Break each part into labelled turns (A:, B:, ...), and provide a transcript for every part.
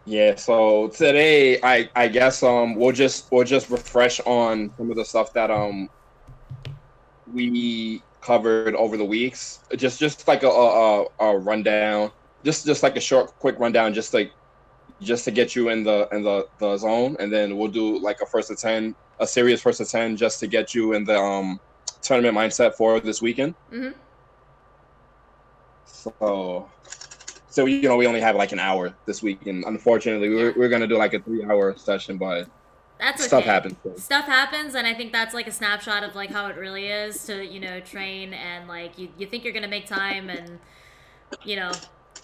A: Yeah, so today I guess we'll just refresh on some of the stuff that we covered over the weeks. Just like a rundown, just like a short quick rundown, just to get you in the zone, and then we'll do like a serious first to 10, just to get you in the tournament mindset for this weekend.
B: Mm-hmm.
A: So we only have like an hour this weekend. Unfortunately, we're,
B: Yeah.
A: we're gonna do like a 3 hour session, but
B: That's
A: stuff
B: okay.
A: happens. So.
B: Stuff happens, and I think that's like a snapshot of like how it really is to train, and like you think you're gonna make time, and you know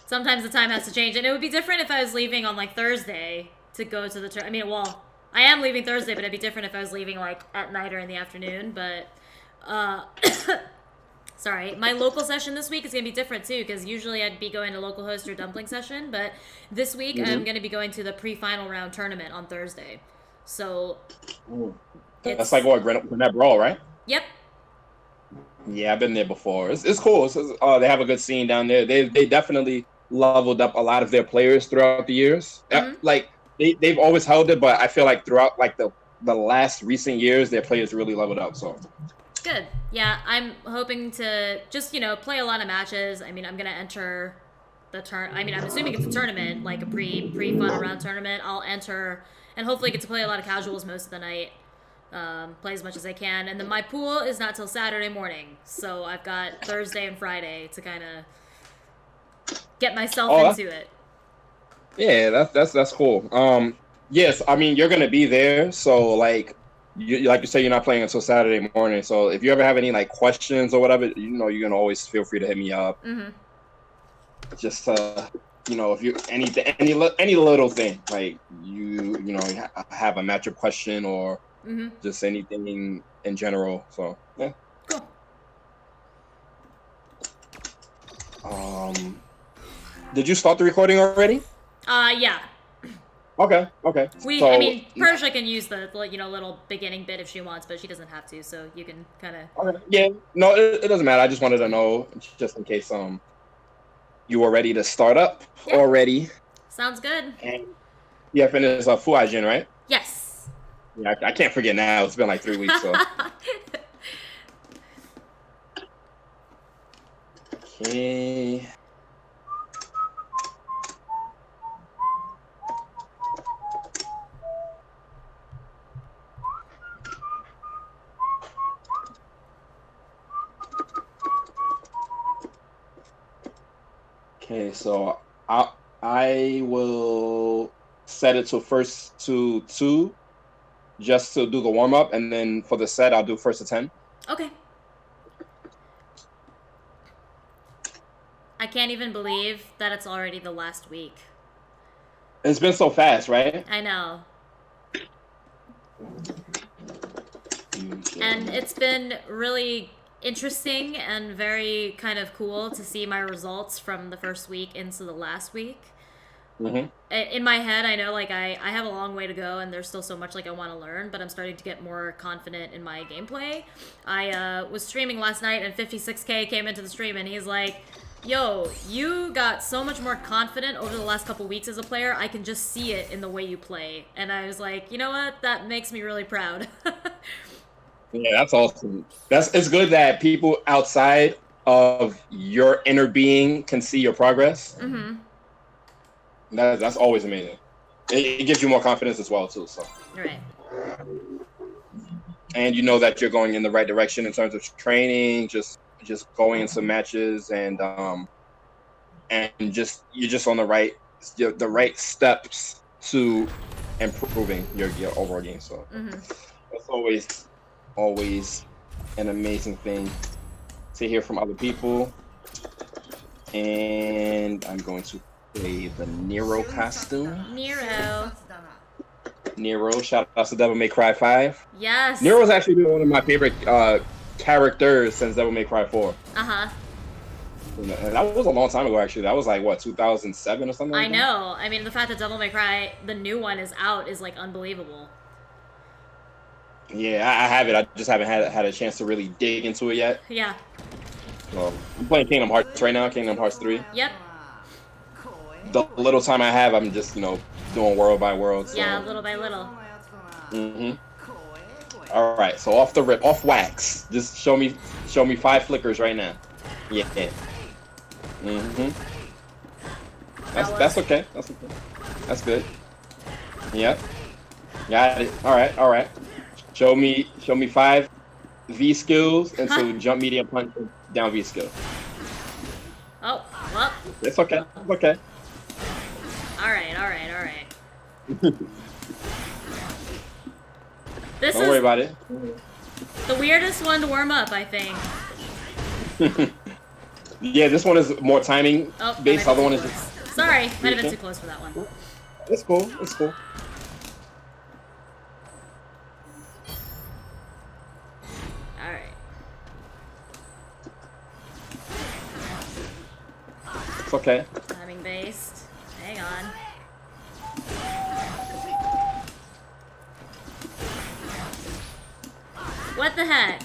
B: sometimes the time has to change, and it would be different if I was leaving on like Thursday to go to the I mean, well, I am leaving Thursday, but it'd be different if I was leaving like at night or in the afternoon. But uh, sorry, my local session this week is gonna be different too, because usually I'd be going to local host or dumpling session, but this week I'm
A: Hmm.
B: gonna be going to the pre-final round tournament on Thursday. So
A: That's like
B: it's
A: what Gwinnett Brawl, right?
B: yep.
A: Yeah, I've been there before. It's cool. They have a good scene down there. They definitely leveled up a lot of their players throughout the years.
B: Hmm.
A: Like they've always held it, but I feel like throughout like the last recent years, their players really leveled up. So
B: Good. Yeah, I'm hoping to just play a lot of matches. I mean, I'm gonna enter the turn. I mean, I'm assuming it's a tournament, like a pre final round tournament. I'll enter and hopefully get to play a lot of casuals most of the night. Play as much as I can, and then my pool is not till Saturday morning, so I've got Thursday and Friday to kind of get myself
A: oh
B: into it.
A: yeah, that's cool. Yes, I mean you're gonna be there, so like you say, you're not playing until Saturday morning. So if you ever have any like questions or whatever, you can always feel free to hit me up.
B: Mm-hmm.
A: Just if you any little thing like have a matchup question or
B: Mm-hmm.
A: just anything in general. So yeah.
B: Cool.
A: Um, did you start the recording already?
B: Yeah.
A: Okay.
B: I
A: So
B: mean, Persia can use the little beginning bit if she wants, but she doesn't have to. So you can kind of.
A: okay, yeah, no, it doesn't matter. I just wanted to know just in case you were ready to start up
B: Yeah.
A: already.
B: Sounds good.
A: And yeah, finished Fuajin, right?
B: Yes.
A: Yeah, I can't forget now. It's been like 3 weeks, so okay. Okay, so I will set it to first to two just to do the warm up, and then for the set I'll do first to 10.
B: Okay. I can't even believe that it's already the last week.
A: It's been so fast, right?
B: I know. And it's been really interesting and very kind of cool to see my results from the first week into the last week.
A: Mm-hmm.
B: In my head, I know like I have a long way to go, and there's still so much like I want to learn, but I'm starting to get more confident in my gameplay. I was streaming last night, and 56K came into the stream, and he's like, yo, you got so much more confident over the last couple weeks as a player. I can just see it in the way you play. And I was like, you know what? That makes me really proud.
A: Yeah, that's awesome. It's good that people outside of your inner being can see your progress.
B: Mm-hmm.
A: That's always amazing. It gives you more confidence as well too. So,
B: Right.
A: and you know that you're going in the right direction in terms of training, just going into matches, and just you're just on the right steps to improving your overall game. So
B: Mm-hmm.
A: that's always an amazing thing to hear from other people. And I'm going to play the Nero costume.
B: Nero.
A: Nero, shout out to Devil May Cry 5.
B: Yes.
A: Nero's actually been one of my favorite characters since Devil May Cry 4.
B: Uh-huh.
A: And that was a long time ago, actually. That was like, what, 2007 or something like
B: I know. I mean, the fact that Devil May Cry, the new one, is out is like unbelievable.
A: that? Yeah, I have it. I just haven't had a chance to really dig into it yet.
B: Yeah.
A: I'm playing Kingdom Hearts right now, Kingdom Hearts 3.
B: Yep.
A: the little time I have, I'm just doing world by world. So.
B: Yeah, little by little.
A: All right, so off the rip, off wax. Just show me 5 flickers right now. Yeah. That's okay. That's okay. That's good. Yep. Got it. All right. Show me 5 V skills into jump, medium, punch, down V skill.
B: Oh, well.
A: It's okay. It's okay.
B: All right. This
A: Don't worry about it.
B: The weirdest one to warm up, I think.
A: Yeah, this one is more timing based. The other one is just.
B: Sorry, might have been too close for that one.
A: It's cool. It's cool.
B: Alright.
A: It's okay.
B: Timing based. Hang on. What the heck?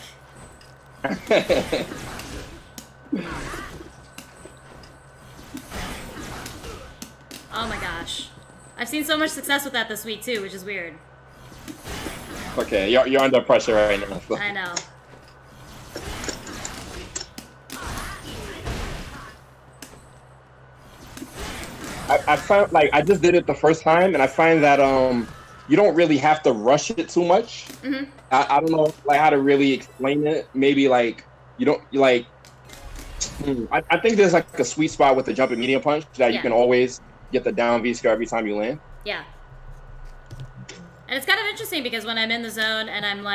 B: Oh my gosh. I've seen so much success with that this week too, which is weird.
A: Okay, you're under pressure right now. So.
B: I know.
A: I found I just did it the first time, and I find that you don't really have to rush it too much. I don't know how to really explain it. Maybe you don't I think there's a sweet spot with the jump and medium punch that you can always get the down V skill every time you land.
B: Yeah. And it's kind of interesting because when I'm in the zone and I'm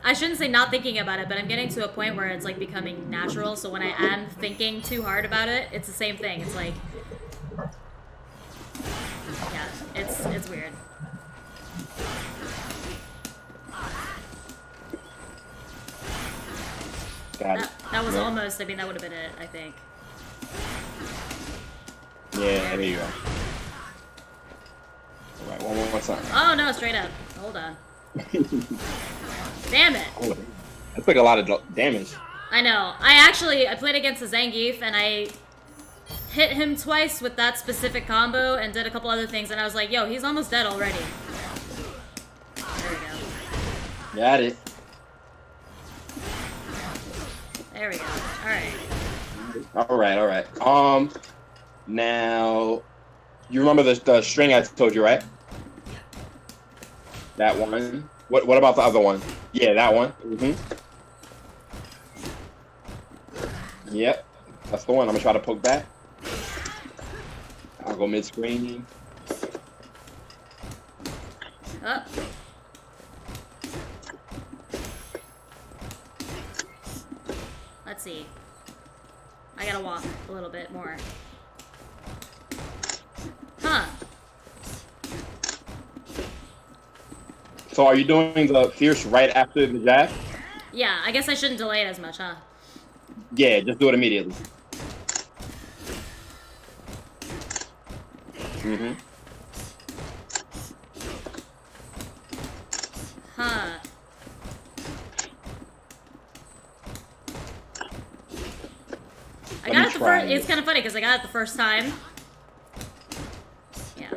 B: I shouldn't say not thinking about it, but I'm getting to a point where it's becoming natural. So when I am thinking too hard about it, it's the same thing. It's yeah, it's weird. That was almost, that would have been it, I think.
A: Yeah, there you go. Alright, one more time.
B: Oh no, straight up. Hold on. Damn it.
A: Oh, that's a lot of damage.
B: I know. I played against the Zangief and I hit him twice with that specific combo and did a couple other things and I was like, yo, he's almost dead already. There we go.
A: Got it.
B: There we go. Alright.
A: Alright. Now, you remember the string I told you, right? That one. What about the other one? Yeah, that one. Yep. That's the one. I'm gonna try to poke back. I'll go mid-screen.
B: Oh. Let's see. I gotta walk a little bit more. Huh.
A: So are you doing the fierce right after the jab?
B: Yeah, I guess I shouldn't delay it as much, huh?
A: Yeah, just do it immediately.
B: Huh. I got it the first. It's kind of funny because I got it the first time. Yeah.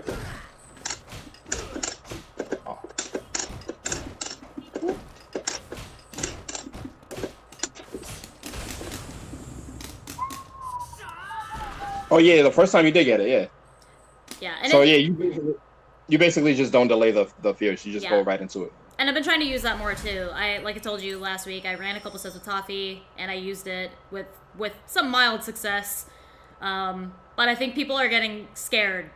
A: Oh yeah, the first time you did get it, yeah.
B: Yeah. And
A: so yeah, you basically just don't delay the fierce. You just go right into it.
B: And I've been trying to use that more too. Like I told you last week, I ran a couple sets with Toffee, and I used it with some mild success. But I think people are getting scared.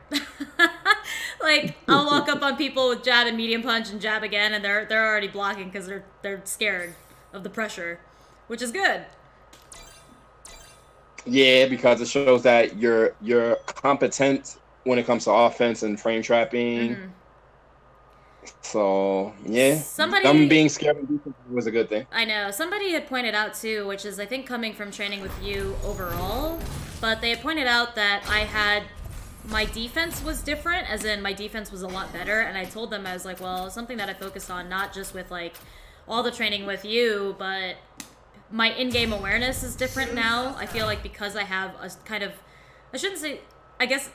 B: I'll walk up on people with jab and medium punch and jab again, and they're already blocking because they're scared of the pressure, which is good. Yeah,
A: because it shows that you're competent when it comes to offense and frame trapping. So yeah, them being scared of defense was a good thing.
B: I know. Somebody had pointed out too, which is I think coming from training with you overall, but they had pointed out that my defense was different, as in my defense was a lot better, and I told them, I was like, well, something that I focused on not just with all the training with you, but my in-game awareness is different now. I feel like because I have a kind of I shouldn't say, I guess,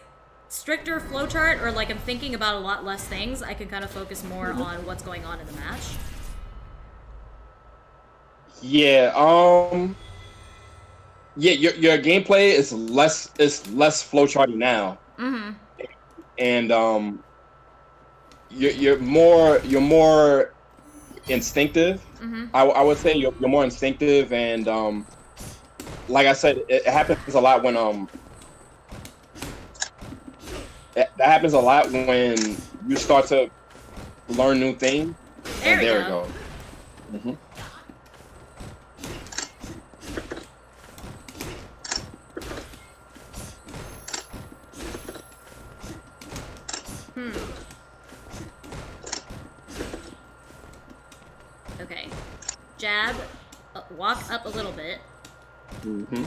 B: stricter flowchart, or like I'm thinking about a lot less things, I can kind of focus more on what's going on in the match.
A: Yeah. Yeah. Your gameplay is less flowcharty now,
B: Mm-hmm.
A: and you're more instinctive.
B: Mm-hmm.
A: I would say you're more instinctive, and like I said, it happens a lot when that happens a lot when you start to learn new things.
B: There
A: And
B: we
A: there
B: go.
A: we go.
B: Okay. Jab. Walk up a little bit.
A: Mm-hmm.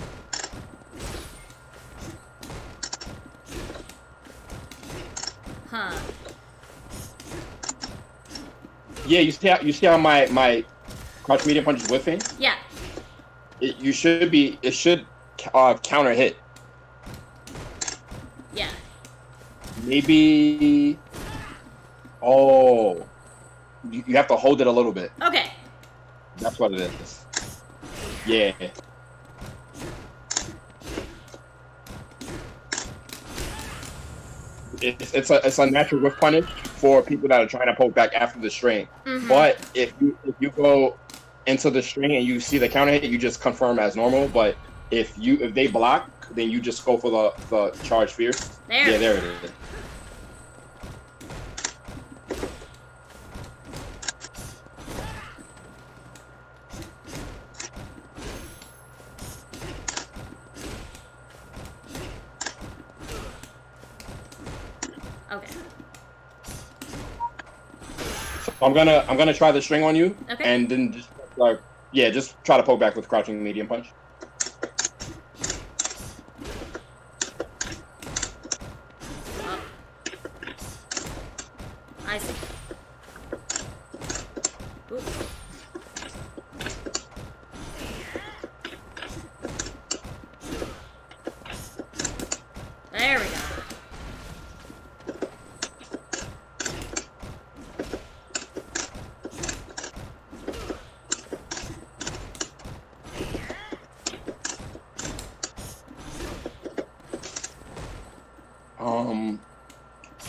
B: Huh.
A: Yeah, you see how my crouch medium punch is whiffing?
B: Yeah.
A: It should counter hit.
B: Yeah.
A: Maybe. Oh, you have to hold it a little bit.
B: Okay.
A: That's what it is. Yeah. It's a natural whiff punish for people that are trying to poke back after the string.
B: Mm-hmm.
A: But if you go into the string and you see the counter hit, you just confirm as normal. But if they block, then you just go for the charge fierce.
B: There.
A: Yeah, there it is.
B: Okay.
A: So I'm gonna try the string on you,
B: Okay.
A: and then just just try to poke back with crouching medium punch.
B: Oh. I see. Ooh. There we go.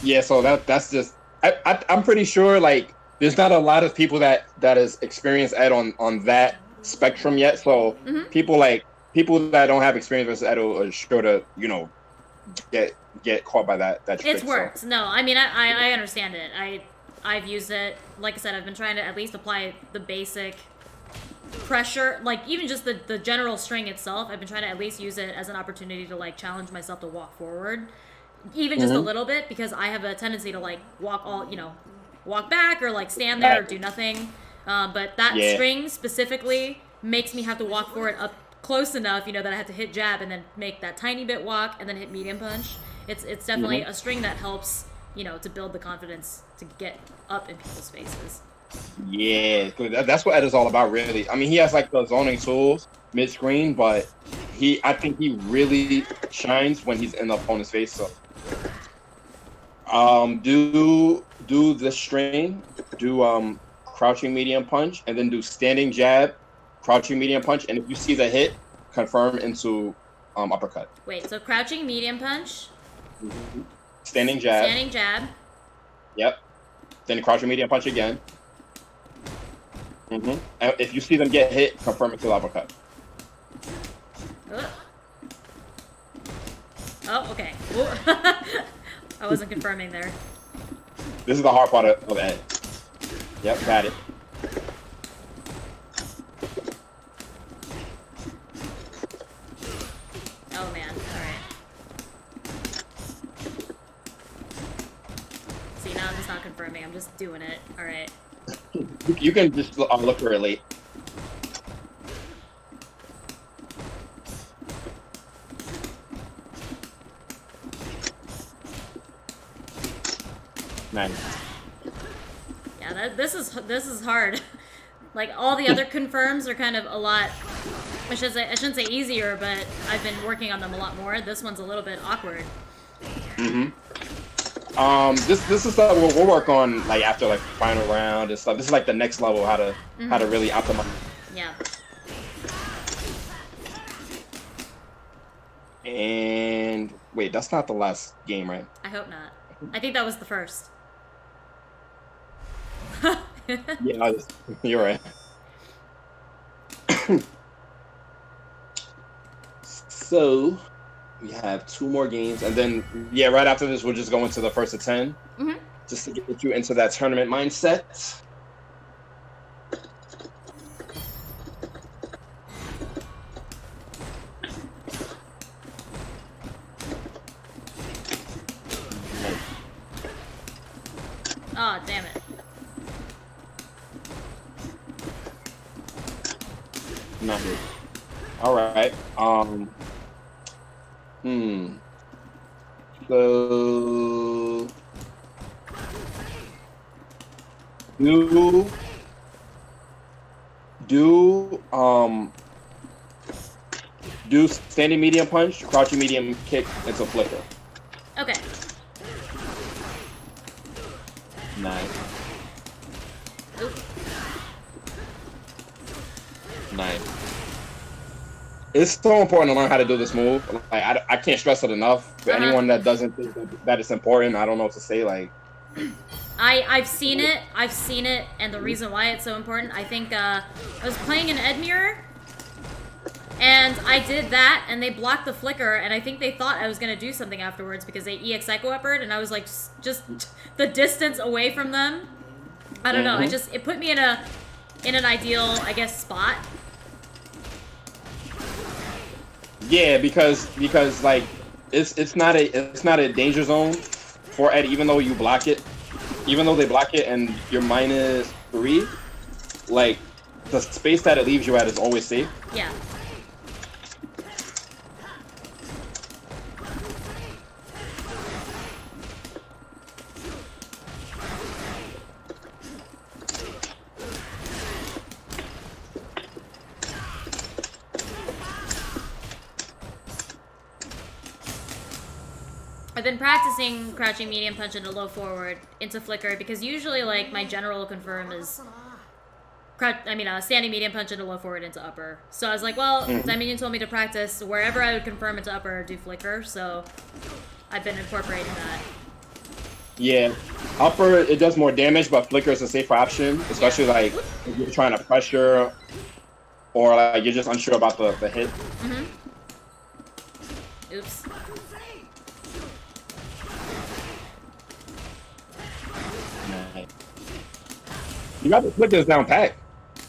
A: Yeah, so that's just I'm pretty sure like there's not a lot of people that has experienced Ed on that spectrum yet. So
B: Mm-hmm.
A: people that don't have experience with Ed are sure to get caught by that trick.
B: It's
A: so.
B: worked. No, I mean I understand it. I've used it. Like I said, I've been trying to at least apply the basic pressure, like even just the general string itself. I've been trying to at least use it as an opportunity to like challenge myself to walk forward, even just a little bit, because I have a tendency to like walk back or like stand there or do nothing. But that string specifically makes me have to walk forward up close enough, that I have to hit jab and then make that tiny bit walk and then hit medium punch. It's definitely a string that helps, to build the confidence to get up in people's faces.
A: Yeah, that's what Ed is all about, really. I mean, he has like the zoning tools mid-screen, but I think he really shines when he's in the opponent's face. So, do the string, do crouching medium punch, and then do standing jab, crouching medium punch, and if you see the hit, confirm into uppercut.
B: Wait, so crouching medium punch,
A: Standing jab.
B: standing jab.
A: Yep. Then crouching medium punch again. And if you see them get hit, confirm it to the uppercut.
B: Oh, okay. I wasn't confirming there.
A: This is the hard part of Ed. Yep, got it.
B: Oh man, alright. See, now I'm just not confirming, I'm just doing it. Alright.
A: You can just look for it late. Nice.
B: Yeah, this is hard. Like all the other confirms are kind of a lot I shouldn't say easier, but I've been working on them a lot more. This one's a little bit awkward.
A: This is stuff we'll work on like after like final round and stuff. This is like the next level how to really optimize.
B: Yeah.
A: And wait, that's not the last game, right?
B: I hope not. I think that was the first.
A: Yeah, you're right. So we have 2 more games, and then yeah, right after this, we'll just go into the first of 10, just to get you into that tournament mindset.
B: Oh, damn it.
A: Not good. All right. So do standing medium punch, crouching medium kick into flicker.
B: Okay.
A: Nice.
B: Oop.
A: Nice. It's so important to learn how to do this move. Like I can't stress it enough. For anyone that doesn't think that it's important, I don't know what to say. Like,
B: I've seen it, and the reason why it's so important, I think I was playing in Edmure, and I did that, and they blocked the flicker, and I think they thought I was gonna do something afterwards because they EX Psycho Uppered, and I was like just the distance away from them. I don't know. It put me in an ideal, I guess, spot.
A: yeah, because like it's not a danger zone for Ed, even though you block it, even though they block it and you're -3, like the space that it leaves you at is always safe.
B: Yeah. I've been practicing crouching medium punch into low forward into flicker because usually like my general confirm is standing medium punch into low forward into upper. So I was like, well, Dieminion told me to practice wherever I would confirm into upper do flicker, so I've been incorporating that.
A: Yeah, upper it does more damage, but flicker is a safer option, especially like if you're trying to pressure or like you're just unsure about the hit.
B: Oops.
A: You got the flickers down pat.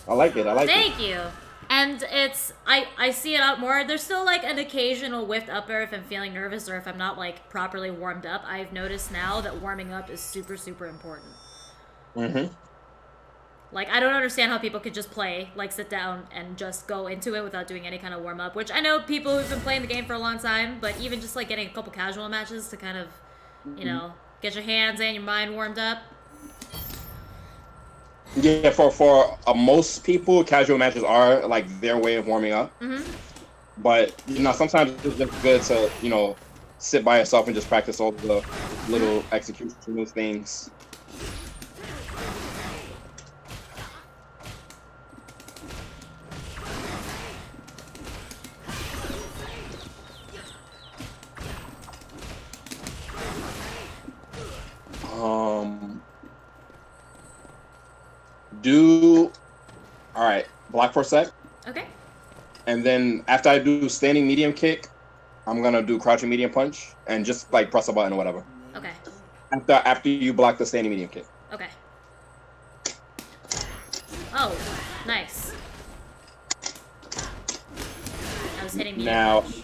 A: I like it.
B: Thank you. And it's I see it out more. There's still like an occasional whiffed upper if I'm feeling nervous or if I'm not like properly warmed up. I've noticed now that warming up is super, super important. Like I don't understand how people could just play, like sit down and just go into it without doing any kind of warm up, which I know people who've been playing the game for a long time, but even just like getting a couple casual matches to kind of, you know, get your hands and your mind warmed up.
A: Yeah, for most people, casual matches are like their way of warming up. But you know, sometimes it's just good to sit by yourself and just practice all the little execution things. All right, block for a sec.
B: Okay.
A: And then after I do standing medium kick, I'm gonna do crouching medium punch and just like press a button or whatever.
B: Okay.
A: After you block the standing medium kick.
B: Okay. Oh, nice. I was hitting medium
A: Now,
B: punch.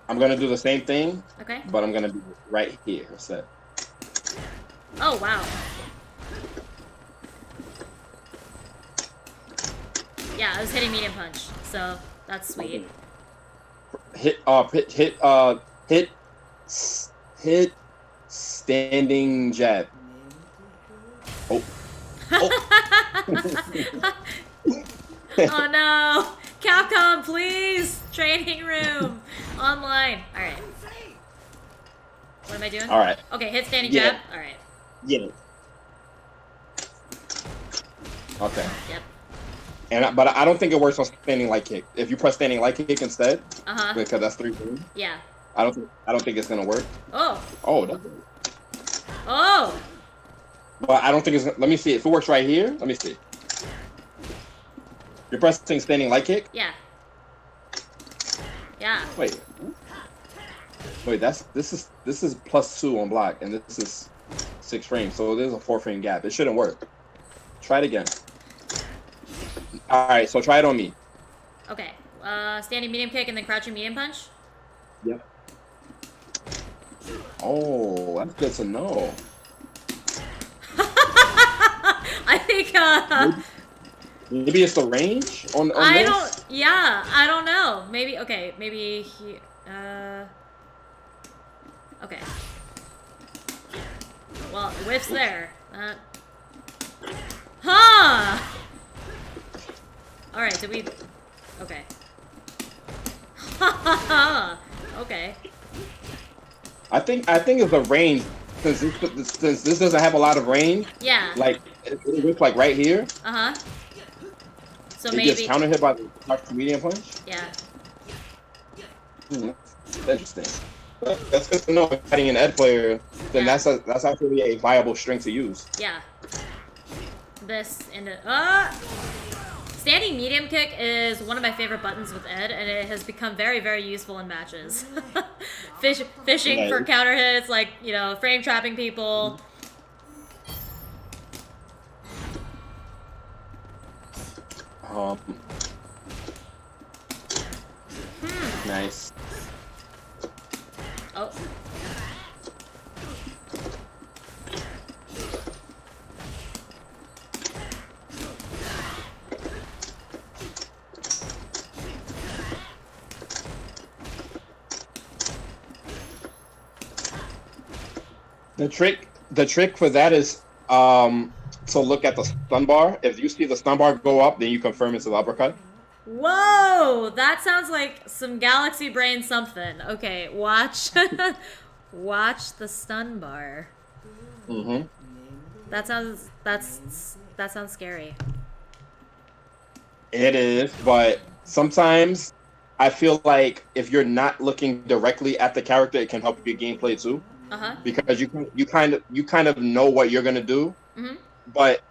A: I'm gonna do the same thing.
B: Okay.
A: But I'm gonna be right here. Set.
B: Oh wow. Yeah, I was hitting medium punch, so that's sweet.
A: Hit standing jab. Oh.
B: Oh no! Capcom, please! Training room! Online. Alright. What am I doing?
A: Alright.
B: Okay, hit standing jab. Alright.
A: Yeah. Okay.
B: Yep.
A: But I don't think it works on standing light kick. If you press standing light kick instead, because that's 3 moves.
B: Yeah.
A: I don't think it's gonna work.
B: Oh.
A: Oh. That's...
B: Oh.
A: But I don't think it's. Let me see if it works right here. Let me see. You're pressing standing light kick.
B: Yeah. Yeah.
A: Wait. This is +2 on block, and this is 6 frames. So there's a 4-frame gap. It shouldn't work. Try it again. All right, so try it on me.
B: Okay. Standing medium kick and then crouching medium punch.
A: Yep. Oh, that's good to know.
B: I think.
A: Maybe it's the range on
B: I
A: this?
B: don't. Yeah, I don't know. Maybe. Okay. Maybe he. Okay. Well, the whiff's there. Huh! Alright, did we... Okay. Okay.
A: I think it's the range, since this doesn't have a lot of range.
B: Yeah.
A: Like, it looks like right here.
B: Uh-huh. So
A: it
B: maybe...
A: gets counter hit by the medium punch.
B: Yeah.
A: Interesting. That's good to know. If fighting an Ed player, then that's actually a viable string to use.
B: Yeah. This and standing medium kick is one of my favorite buttons with Ed, and it has become very, very useful in matches. Fishing for counter hits, like, you know, frame trapping people.
A: Nice.
B: Oh.
A: The trick for that is to look at the stun bar. If you see the stun bar go up, then you confirm it's an uppercut.
B: Whoa, that sounds like some galaxy brain something. Okay, watch watch the stun bar.
A: Mm-hmm.
B: That sounds scary.
A: It is, but sometimes I feel like if you're not looking directly at the character, it can help your gameplay too. Because you kind of know what you're gonna do.
B: Mm-hmm.
A: But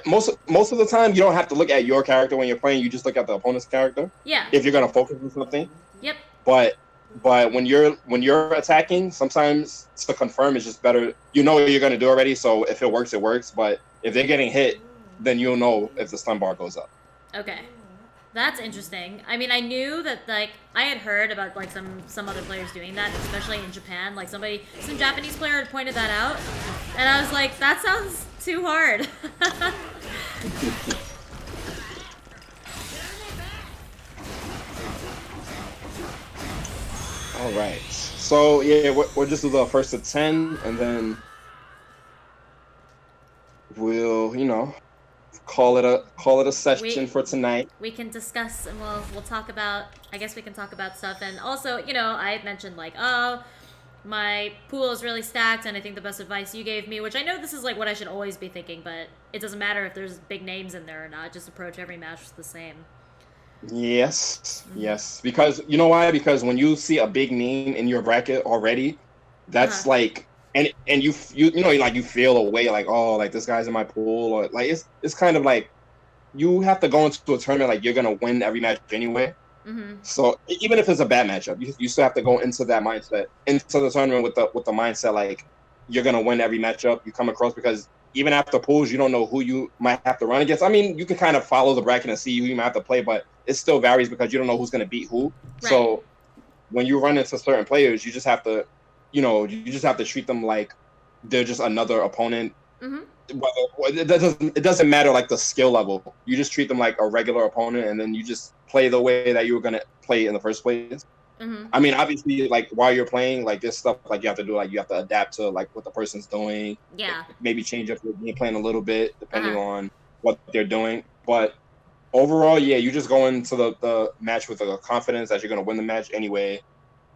A: most of the time, you don't have to look at your character when you're playing. You just look at the opponent's character.
B: Yeah.
A: If you're gonna focus on something.
B: Yep.
A: But when you're attacking, sometimes to confirm is just better. You know what you're gonna do already, so if it works, it works. But if they're getting hit, then you'll know if the stun bar goes up.
B: Okay. That's interesting. I mean, I knew that, like, I had heard about, like, some other players doing that, especially in Japan. Like, some Japanese player had pointed that out, and I was like, that sounds too hard.
A: All right. So yeah, we'll just do the first to 10, and then we'll, call it a session for tonight.
B: We can discuss, and we'll talk about. I guess we can talk about stuff, and also, I had mentioned, like, oh, my pool is really stacked, and I think the best advice you gave me, which I know this is like what I should always be thinking, but it doesn't matter if there's big names in there or not. Just approach every match the same.
A: Yes, yes. Because you know why? Because when you see a big name in your bracket already, that's like. And you like you feel a way like, oh, like this guy's in my pool, or like it's kind of like you have to go into a tournament like you're gonna win every match anyway.
B: Mm-hmm.
A: So even if it's a bad matchup, you still have to go into that mindset, into the tournament with the mindset like you're gonna win every matchup you come across, because even after pools you don't know who you might have to run against. I mean, you can kind of follow the bracket and see who you might have to play, but it still varies because you don't know who's gonna beat who. Right. So when you run into certain players, you just have to. You just have to treat them like they're just another opponent. Mm-hmm. It doesn't matter like the skill level. You just treat them like a regular opponent, and then you just play the way that you were gonna play in the first place. Mm-hmm. I mean, obviously, like while you're playing, like this stuff, like you have to do, like you have to adapt to like what the person's doing.
B: Yeah.
A: Maybe change up your game plan a little bit depending on what they're doing. But overall, yeah, you just go into the match with the confidence that you're gonna win the match anyway,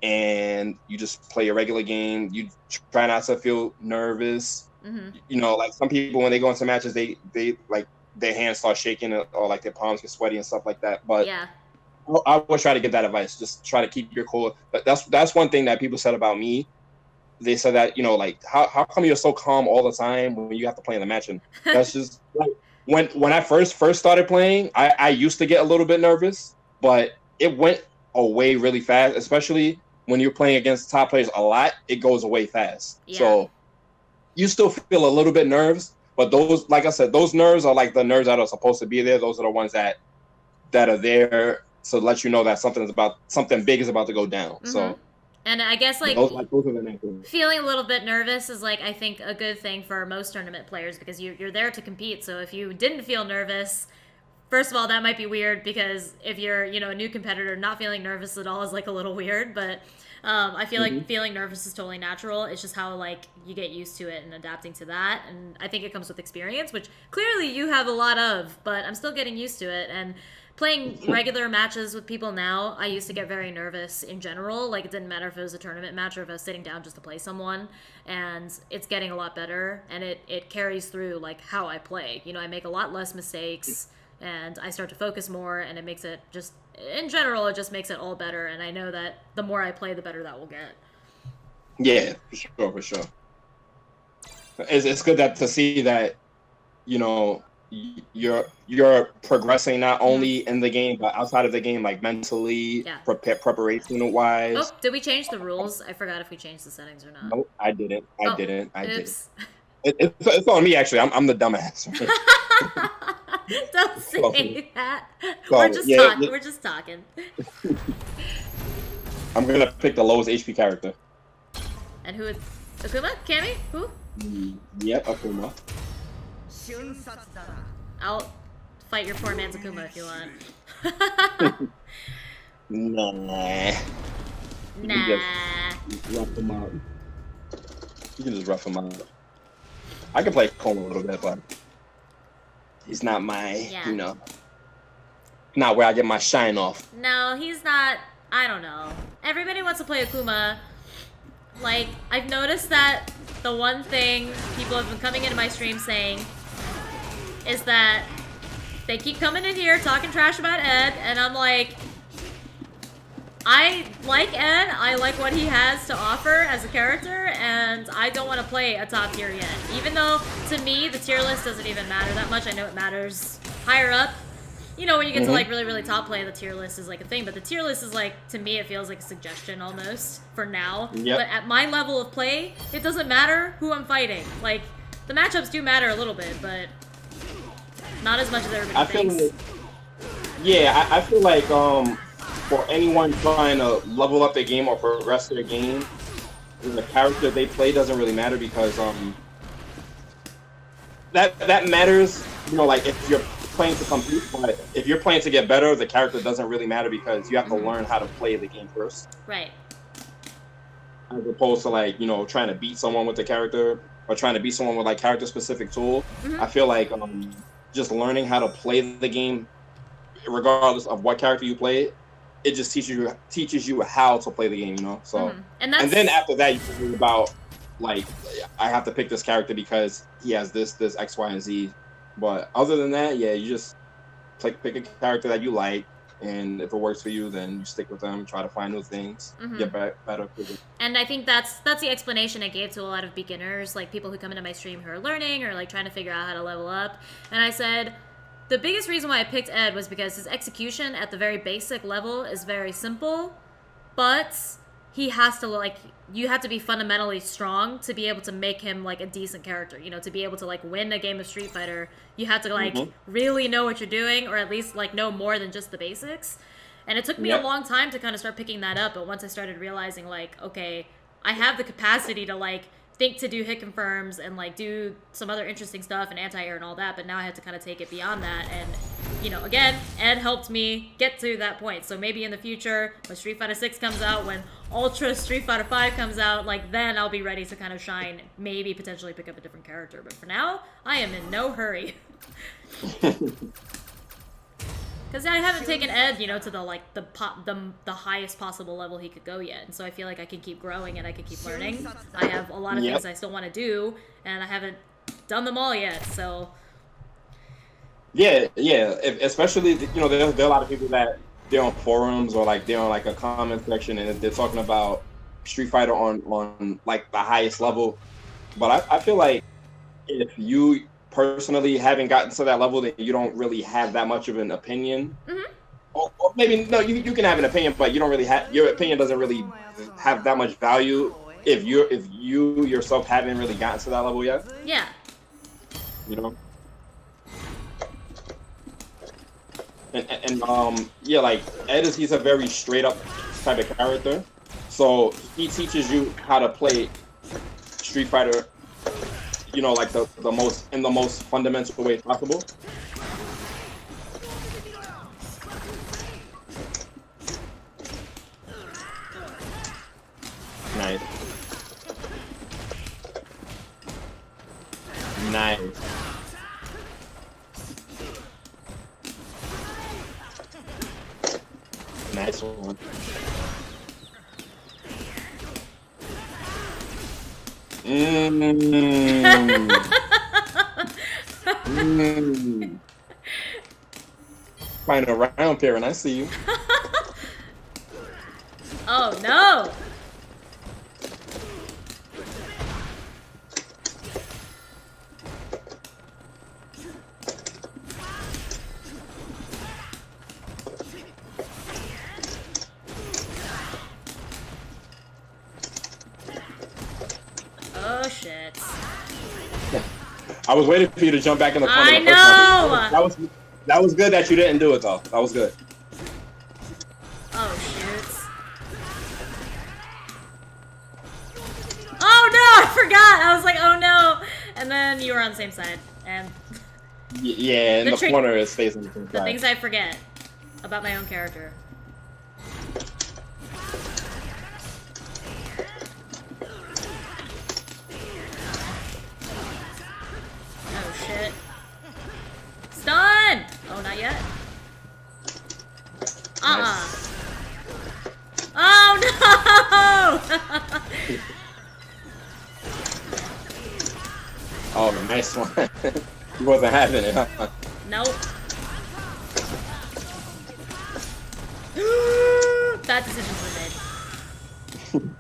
A: and you just play a regular game. You try not to feel nervous. You know, like some people when they go into matches, they like their hands start shaking or like their palms get sweaty and stuff like that. But
B: Yeah.
A: I always try to get that advice. Just try to keep your cool. But that's one thing that people said about me. They said that, you know, like how come you're so calm all the time when you have to play in the match? And that's just like when I first started playing, I used to get a little bit nervous, but it went away really fast, especially when you're playing against top players a lot, it goes away fast.
B: Yeah.
A: So you still feel a little bit nerves, but those, like I said, those nerves are like the nerves that are supposed to be there. Those are the ones that are there to let you know that something big is about to go down. So,
B: and I guess like
A: those are the next ones.
B: Feeling a little bit nervous is like I think a good thing for most tournament players because you're there to compete. So if you didn't feel nervous, first of all, that might be weird because if you're, you know, a new competitor, not feeling nervous at all is like a little weird. But I feel like feeling nervous is totally natural. It's just how like you get used to it and adapting to that. And I think it comes with experience, which clearly you have a lot of, but I'm still getting used to it. And playing regular matches with people now, I used to get very nervous in general. Like, it didn't matter if it was a tournament match or if I was sitting down just to play someone. And it's getting a lot better, and it carries through, like, how I play. You know, I make a lot less mistakes, and I start to focus more, and it makes it just, in general, it just makes it all better. And I know that the more I play, the better that will get.
A: Yeah, for sure. It's good to see that, you know, you're progressing not only in the game but outside of the game, like mentally, preparation wise.
B: Oh, did we change the rules? I forgot if we changed the settings or not.
A: No, I didn't. I didn't. It's on me actually. I'm the dumbass.
B: Don't say that. We're just talking. I'm
A: gonna pick the lowest HP character.
B: And who is Akuma? Cammy? Who?
A: Yep, Akuma.
B: I'll fight your poor man's Akuma if you want.
A: Nah. You can just rough him out. You can just rough him out. I can play Akuma a little bit, but he's not my, you know, not where I get my shine off.
B: No, he's not. I don't know. Everybody wants to play Akuma. Like, I've noticed that the one thing people have been coming into my stream saying is that they keep coming in here talking trash about Ed, and I'm like, I like Ed, I like what he has to offer as a character, and I don't want to play a top tier yet. Even though, to me, the tier list doesn't even matter that much. I know it matters higher up. You know, when you get to, like, really, really top play, the tier list is, like, a thing. But the tier list is, like, to me, it feels like a suggestion, almost, for now.
A: Yep.
B: But at my level of play, it doesn't matter who I'm fighting. Like, the matchups do matter a little bit, but not as much as everybody thinks.
A: I feel like, for anyone trying to level up their game or progress their game, the character they play doesn't really matter because, that matters, you know, like, if you're playing to compete, but if you're playing to get better, the character doesn't really matter because you have to learn how to play the game first.
B: Right.
A: As opposed to, like, you know, trying to beat someone with the character or trying to beat someone with, like, character-specific tool. I feel like just learning how to play the game, regardless of what character you play, it just teaches you how to play the game, you know? So, and then after that, you can think about, like, I have to pick this character because he has this, X, Y, and Z. But other than that, yeah, you just pick a character that you like, and if it works for you, then you stick with them, try to find new things, get better.
B: And I think that's the explanation I gave to a lot of beginners, like people who come into my stream who are learning or like trying to figure out how to level up. And I said, the biggest reason why I picked Ed was because his execution at the very basic level is very simple, but he has to, like, you have to be fundamentally strong to be able to make him, like, a decent character. You know, to be able to, like, win a game of Street Fighter, you have to, like, really know what you're doing, or at least, like, know more than just the basics. And it took me a long time to kind of start picking that up, but once I started realizing, like, okay, I have the capacity to, like, think to do hit confirms and, like, do some other interesting stuff and anti-air and all that, but now I had to kind of take it beyond that. And, you know, again, Ed helped me get to that point. So maybe in the future, when Street Fighter 6 comes out, when Ultra Street Fighter 5 comes out, like, then I'll be ready to kind of shine, maybe potentially pick up a different character. But for now, I am in no hurry. Because I haven't taken Ed, you know, to the like the highest possible level he could go yet, and so I feel like I can keep growing and I can keep learning. I have a lot of things I still want to do, and I haven't done them all yet. So
A: yeah, especially you know, there are a lot of people that they're on forums or like they're on like a comment section and they're talking about Street Fighter on like the highest level. But I feel like if you personally haven't gotten to that level, then you don't really have that much of an opinion.
B: mm-hmm.
A: Or maybe no, you can have an opinion, but you don't really have your opinion doesn't really have that much value if you yourself haven't really gotten to that level yet.
B: Yeah.
A: You know. And yeah, like he's a very straight up type of character, so he teaches you how to play Street Fighter, you know, like the most fundamental way possible. Nice. Nice one. Find a round pair, and I see you.
B: Oh no! Oh shit.
A: I was waiting for you to jump back in the corner.
B: I know!
A: That was good that you didn't do it though. That was good.
B: Oh shit. Oh no! I forgot! I was like, oh no! And then you were on the same side. And
A: yeah, in the corner is facing the same side.
B: The things I forget about my own character. Shit. Stun! Oh, not yet.
A: Nice.
B: Oh no!
A: Oh, nice one. He wasn't having it, huh?
B: Nope. Bad decisions were made.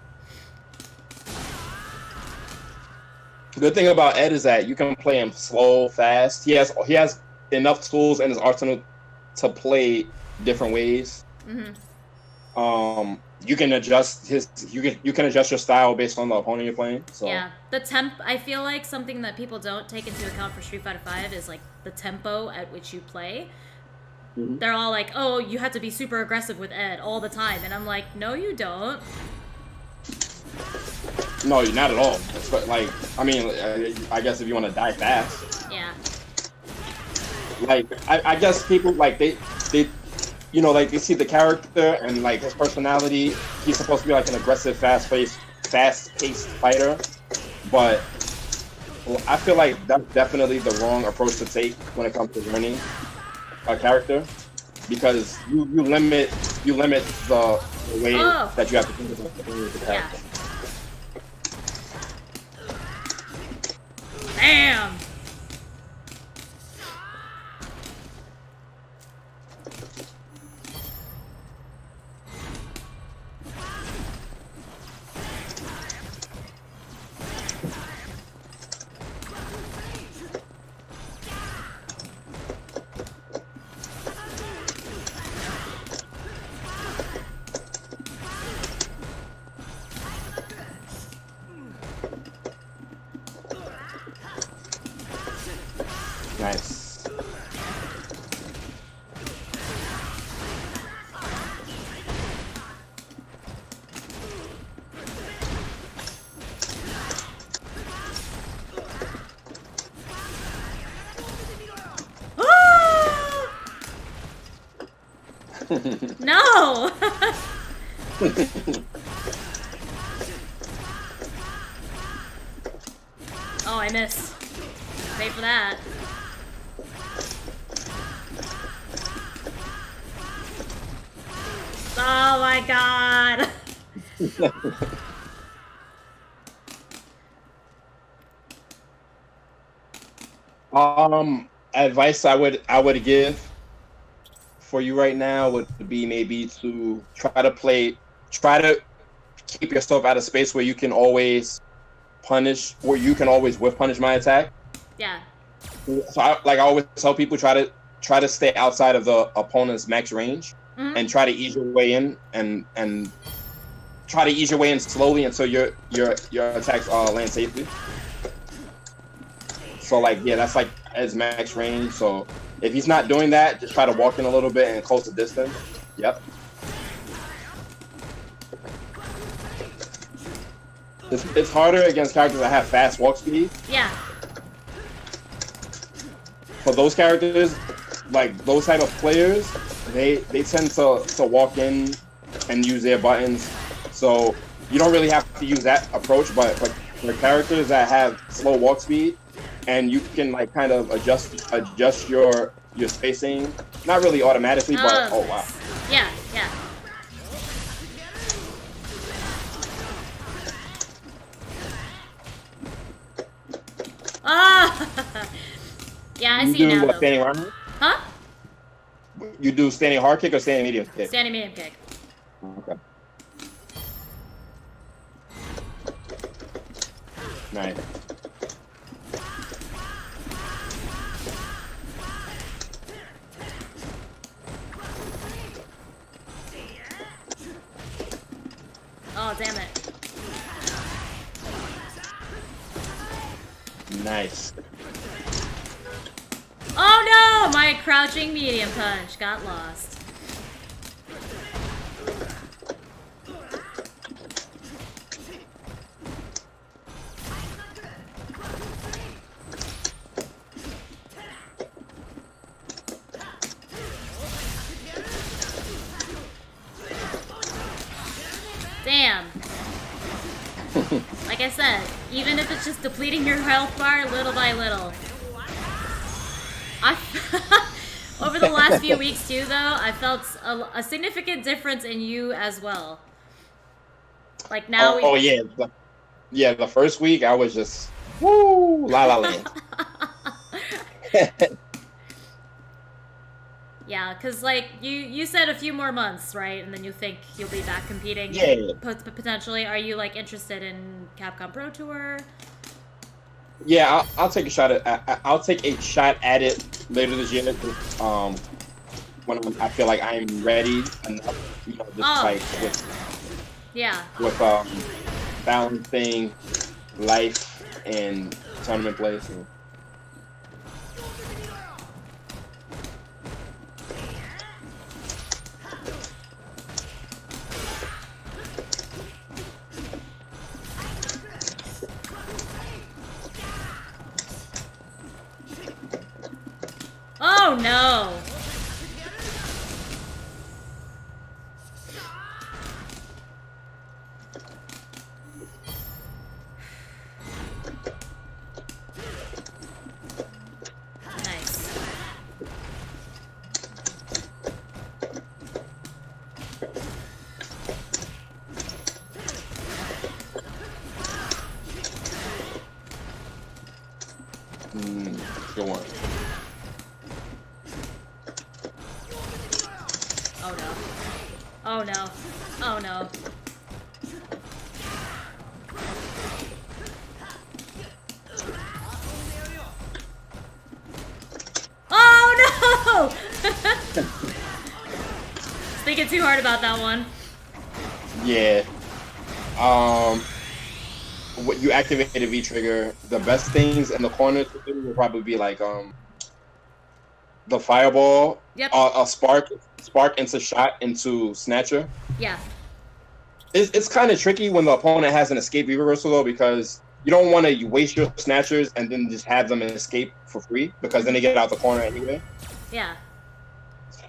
A: Good thing about Ed is that you can play him slow, fast. He has enough tools in his arsenal to play different ways.
B: Mm-hmm.
A: You can adjust you can adjust your style based on the opponent you're playing. So
B: yeah, I feel like something that people don't take into account for Street Fighter V is like the tempo at which you play. Mm-hmm. They're all like, "Oh, you have to be super aggressive with Ed all the time," and I'm like, "No, you don't."
A: No, not at all. But like, I mean, I guess if you want to die fast.
B: Yeah.
A: Like, I guess people like they, you know, like they see the character and like his personality. He's supposed to be like an aggressive, fast-paced fighter, but I feel like that's definitely the wrong approach to take when it comes to learning a character, because you limit the way that you have to think about the character.
B: Yeah. Damn!
A: Nice.
B: No! Oh, I missed. Wait for that. Oh my god.
A: Advice I would give for you right now would be maybe to try to keep yourself out of space where you can always whiff punish my attack.
B: Yeah.
A: So I always tell people, try to stay outside of the opponent's max range, and try to ease your way in and try to ease your way in slowly until your attacks land safely. So like, yeah, that's like his max range. So if he's not doing that, just try to walk in a little bit and close the distance. Yep. It's harder against characters that have fast walk speed.
B: Yeah.
A: For those characters, like those type of players, they tend to walk in and use their buttons. So you don't really have to use that approach, but for characters that have slow walk speed, and you can like kind of adjust your spacing, not really automatically, but oh wow.
B: Yeah, yeah. Oh! Yeah, I see now.
A: You do standing hard?
B: Huh?
A: You do standing hard kick or standing medium kick?
B: Standing medium kick.
A: Okay. Nice.
B: Oh, damn it.
A: Nice.
B: Oh no! My crouching medium punch got lost. Damn. Like I said, even if it's just depleting your health bar little by little. Over the last few weeks too, though, I felt a significant difference in you as well. Like now.
A: Oh yeah, the first week I was just woo la la land.
B: Yeah, because like you said a few more months, right? And then you think you'll be back competing.
A: Yeah.
B: Potentially, are you like interested in Capcom Pro Tour?
A: Yeah, I'll take a shot at it later this year. When I feel like I'm ready enough, just with balancing life and tournament play. So.
B: Oh no! Nice.
A: Good one.
B: Oh no. Oh no. Oh no. Oh no! Thinking too hard about that one.
A: Yeah. What you activated V trigger. The best things in the corner to do will probably be like the fireball.
B: Yep.
A: A spark into shot into snatcher.
B: Yeah.
A: It's kind of tricky when the opponent has an escape reversal though, because you don't want to waste your snatchers and then just have them escape for free, because then they get out the corner anyway.
B: Yeah.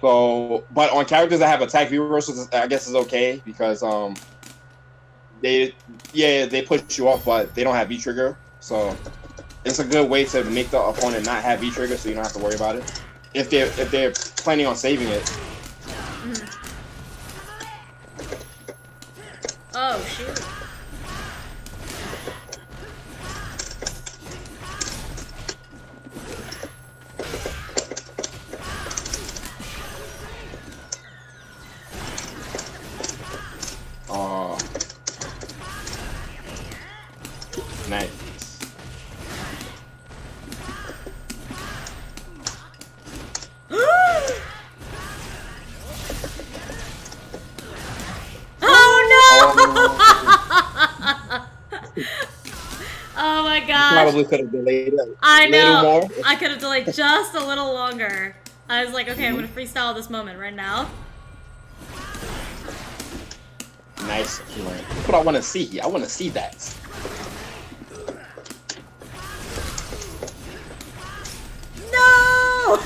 A: So, but on characters that have attack reversals, I guess it's okay because they push you off, but they don't have V trigger. So it's a good way to make the opponent not have V trigger, so you don't have to worry about it if they're planning on saving it.
B: shoot.
A: Oh, nice.
B: Oh my gosh.
A: Probably could have delayed it
B: I
A: a little
B: know.
A: more.
B: I could have delayed just a little longer. I was like, okay, I'm gonna freestyle this moment right now.
A: Nice. That's what I want to see. I want to see that.
B: No!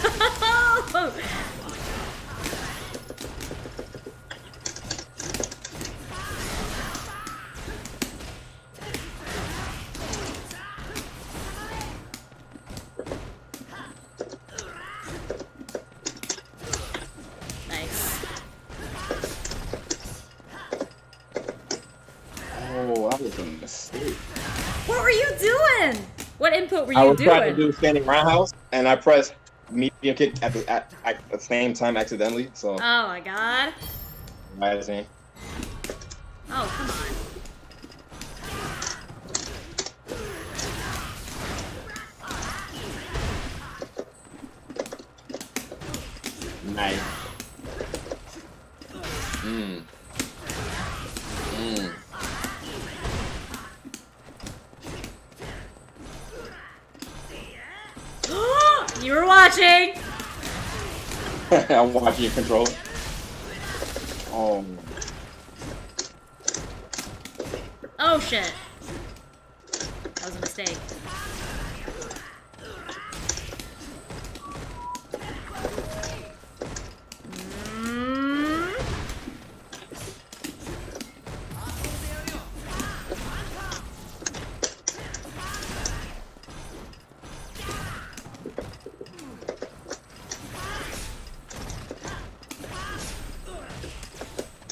B: Nice.
A: Oh, that was a mistake.
B: What were you doing? What input were
A: I
B: you
A: was trying to
B: doing?
A: do standing roundhouse, and I pressed medium kick at the same time accidentally. So,
B: Oh my god.
A: amazing.
B: Oh, come on.
A: Nice.
B: You were watching!
A: I'm watching your control. Oh,
B: Oh shit. That was a mistake.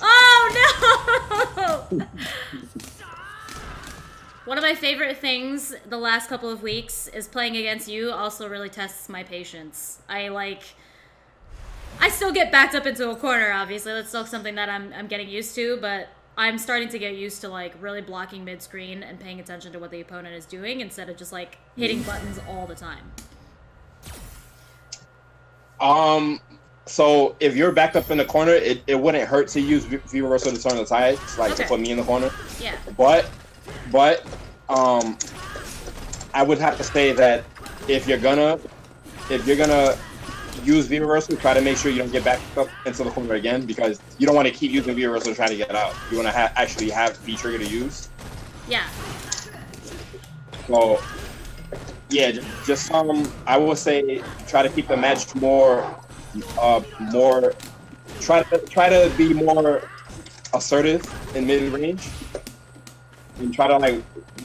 B: Oh no! One of my favorite things the last couple of weeks is playing against you also really tests my patience. I still get backed up into a corner, obviously. That's still something that I'm getting used to, but I'm starting to get used to like really blocking mid-screen and paying attention to what the opponent is doing instead of just like hitting buttons all the time.
A: So if you're backed up in the corner, it wouldn't hurt to use V reversal to turn the tides, like to
B: Okay.
A: put me in the corner.
B: Yeah.
A: But I would have to say that if you're gonna use V reversal, try to make sure you don't get back up into the corner again, because you don't want to keep using V reversal trying to get out. You want to actually have V trigger to use.
B: Yeah.
A: So yeah, just I would say try to keep the match more try to be more assertive in mid range and try to like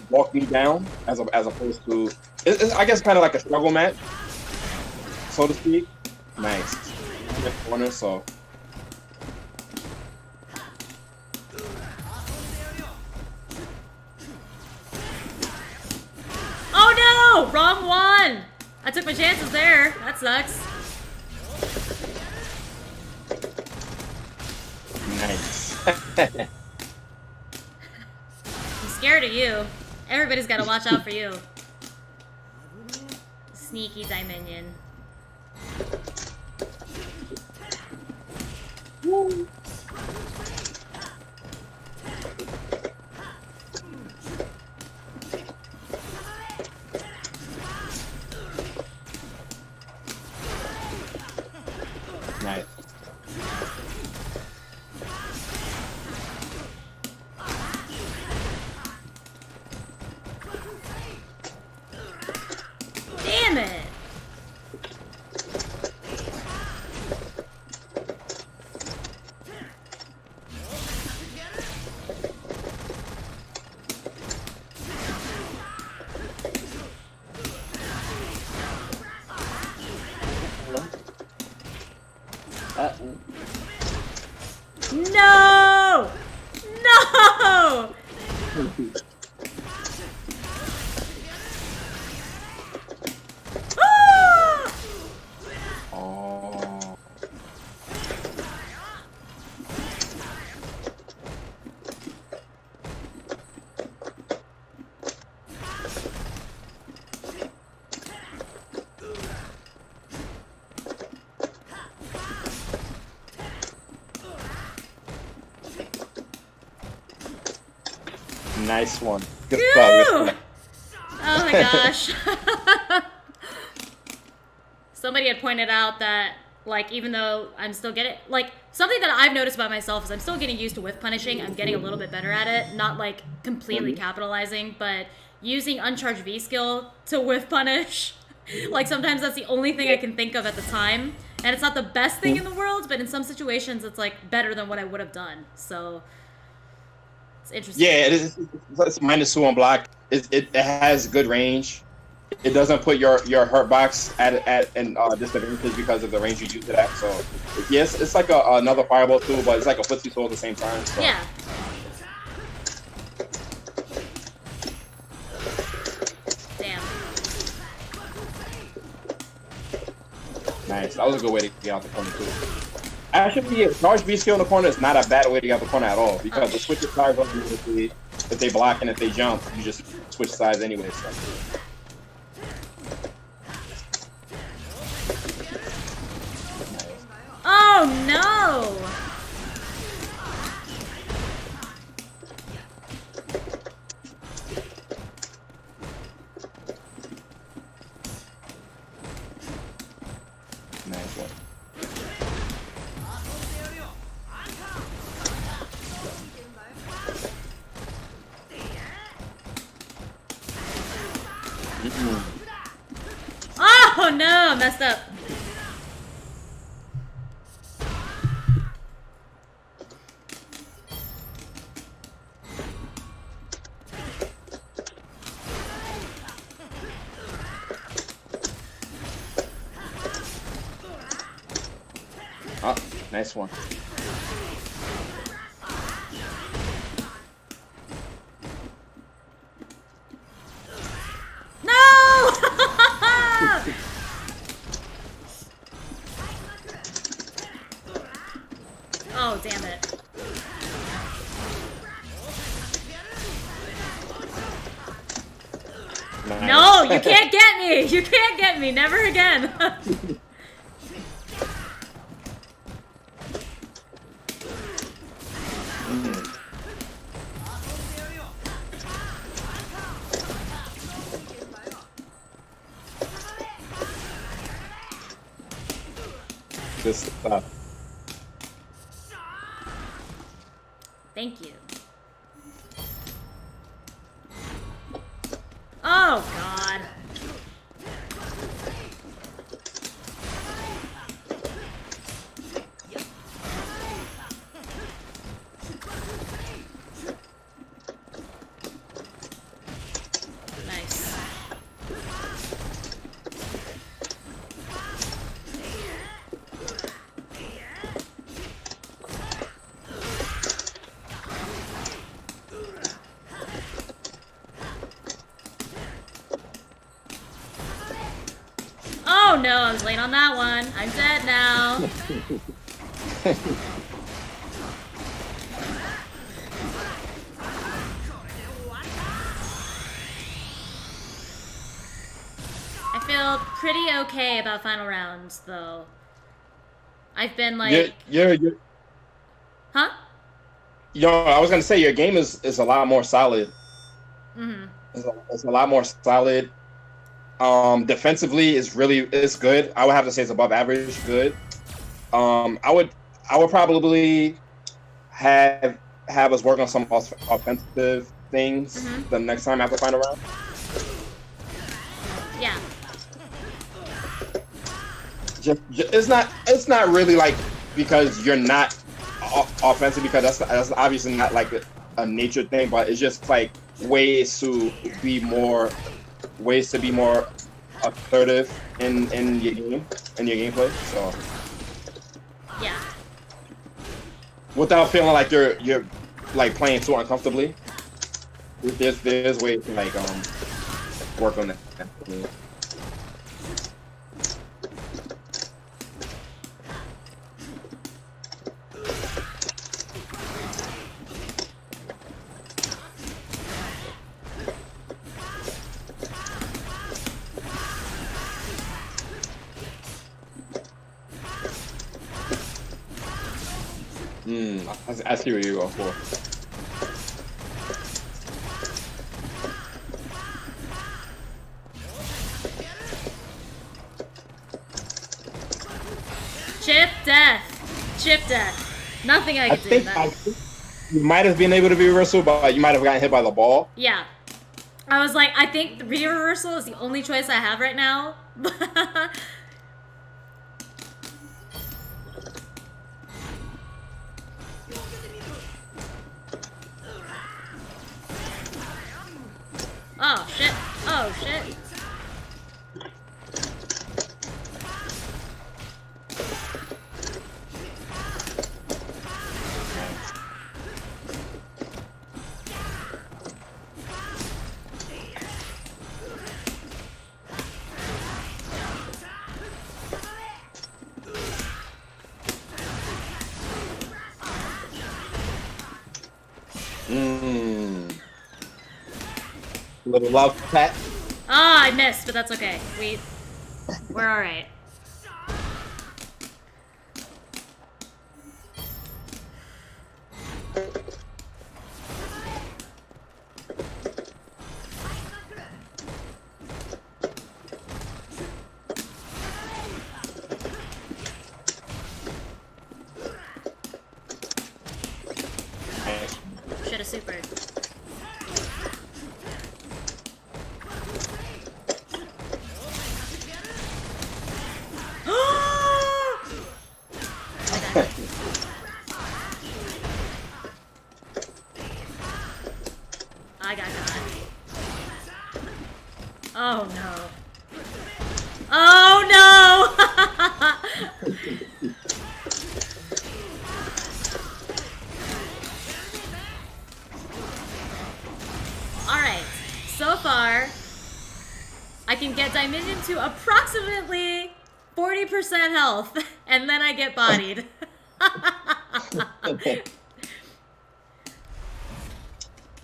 A: walk me down as opposed to it's I guess kind of like a struggle match, so to speak. Nice. Corner, so
B: Oh no! Wrong one! I took my chances there. That sucks.
A: nice.
B: I'm scared of you. Everybody's gotta watch out for you. Sneaky Dieminion.
A: Woo. Nice.
B: Damn it! No! No!
A: Oh. Nice one. Good stuff. Good stuff.
B: Oh my gosh. Somebody had pointed out that, like, even though I'm still getting, like, something that I've noticed about myself is I'm still getting used to whiff punishing. I'm getting a little bit better at it. Not, like, completely capitalizing, but using uncharged V skill to whiff punish. Like, sometimes that's the only thing I can think of at the time. And it's not the best thing in the world, but in some situations it's, like, better than what I would have done. So, it's interesting.
A: Yeah, it's -2 on block. It has good range. It doesn't put your hurt box at an disadvantage because of the range you use it at. So yes, it's like another fireball tool, but it's like a footsie tool at the same time. So.
B: Yeah. Damn.
A: Nice. That was a good way to get out the corner too. Actually, a charge B skill in the corner is not a bad way to get out the corner at all because the switch sides up if they block and if they jump, you just switch sides anyway. So.
B: Oh no!
A: Nice one.
B: Oh no, I messed up.
A: Oh, nice one.
B: No! Oh, damn it.
A: Nice.
B: No, you can't get me! You can't get me! Never again!
A: Good stuff.
B: Thank you. Oh, God. Nice. Oh no, I was late on that one. I'm dead now. I feel pretty okay about final rounds, though. I've been like...
A: You're
B: Huh?
A: I was gonna say your game is a lot more solid.
B: Mm-hmm.
A: It's a lot more solid. Defensively is good. I would have to say it's above average good. I would probably have us work on some offensive things the next time after final round.
B: Yeah.
A: It's not really like because you're not offensive because that's obviously not like a nature thing, but it's just like ways to be more assertive in your game, in your gameplay. So
B: Yeah.
A: without feeling like you're like playing too uncomfortably. there's ways to like work on that. I see what you're going for.
B: Chip death. Chip death. Nothing I can do with that.
A: You might have been able to be reversal, but you might have gotten hit by the ball.
B: Yeah. I was like, I think the reversal is the only choice I have right now. Oh shit. Oh shit.
A: Little love pat.
B: Ah, I missed, but that's okay. We're all right. Should have supered. I got caught. Oh no. Oh no! Alright, so far, I can get Dieminion to approximately 40% health, and then I get bodied.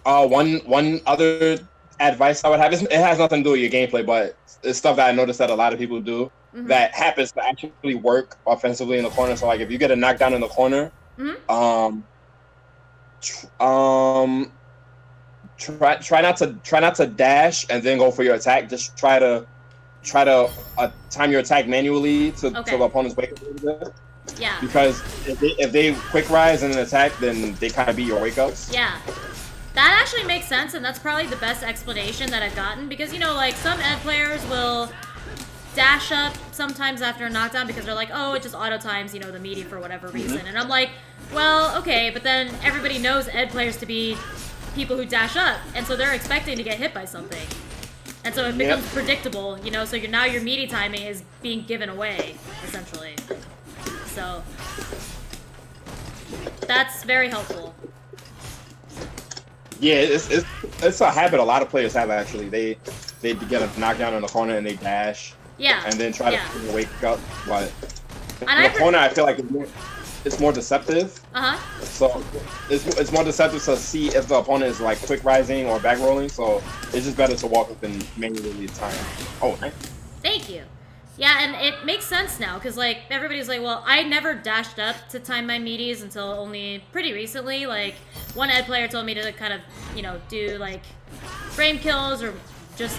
A: One other advice I would have is it has nothing to do with your gameplay, but it's stuff that I noticed that a lot of people do that happens to actually work offensively in the corner. So like if you get a knockdown in the corner, try not to dash and then go for your attack. Just try to time your attack manually to the opponent's wake up a little bit.
B: Yeah.
A: Because if they quick rise and an attack, then they kind of beat your wake ups.
B: Yeah. That actually makes sense, and that's probably the best explanation that I've gotten, because, you know, like, some Ed players will dash up sometimes after a knockdown because they're like, oh, it just auto-times, you know, the meaty for whatever reason. And I'm like, well, okay, but then everybody knows Ed players to be people who dash up, and so they're expecting to get hit by something. And so it becomes predictable, you know, so now your meaty timing is being given away, essentially. So, that's very helpful.
A: Yeah, it's a habit a lot of players have actually. They get a knockdown in the corner and they dash.
B: Yeah.
A: And then try to wake up. But in the corner, I feel like it's more deceptive. So it's more deceptive to see if the opponent is like quick rising or back rolling. So it's just better to walk up and manually time. Oh, nice.
B: Thank you. Yeah, and it makes sense now, because, like, everybody's like, well, I never dashed up to time my meaties until only pretty recently. Like, one Ed player told me to kind of, you know, do, like, frame kills or just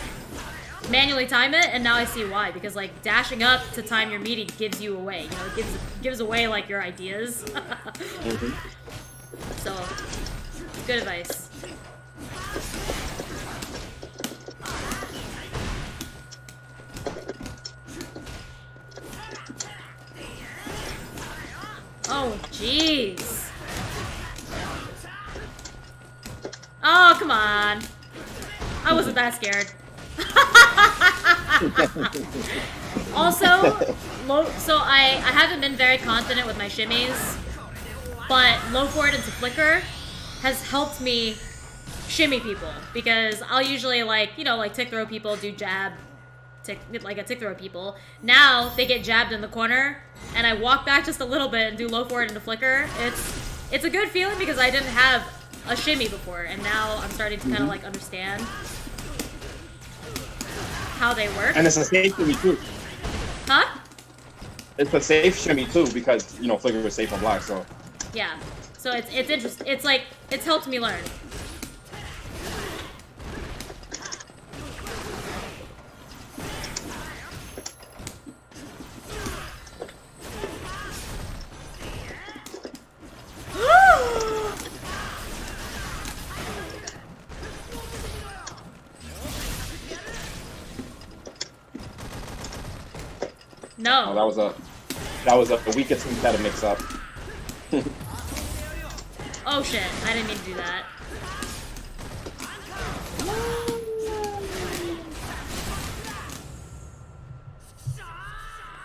B: manually time it, and now I see why. Because, like, dashing up to time your meaty gives you away. You know, it gives away, like, your ideas. So, good advice. Oh, jeez. Oh, come on. I wasn't that scared. Also, so I haven't been very confident with my shimmies, but low forward into flicker has helped me shimmy people, because I'll usually like, you know, like tick throw people, do jab, like a tick throw people. Now they get jabbed in the corner, and I walk back just a little bit and do low forward into flicker. It's a good feeling because I didn't have a shimmy before, and now I'm starting to kind of like understand how they work.
A: And it's a safe shimmy too.
B: Huh?
A: It's a safe shimmy too because you know flicker is safe on block. So
B: yeah. So it's interesting. It's like it's helped me learn. No.
A: Oh, that was a weakest thing that to mix up.
B: Oh shit! I didn't mean to do that.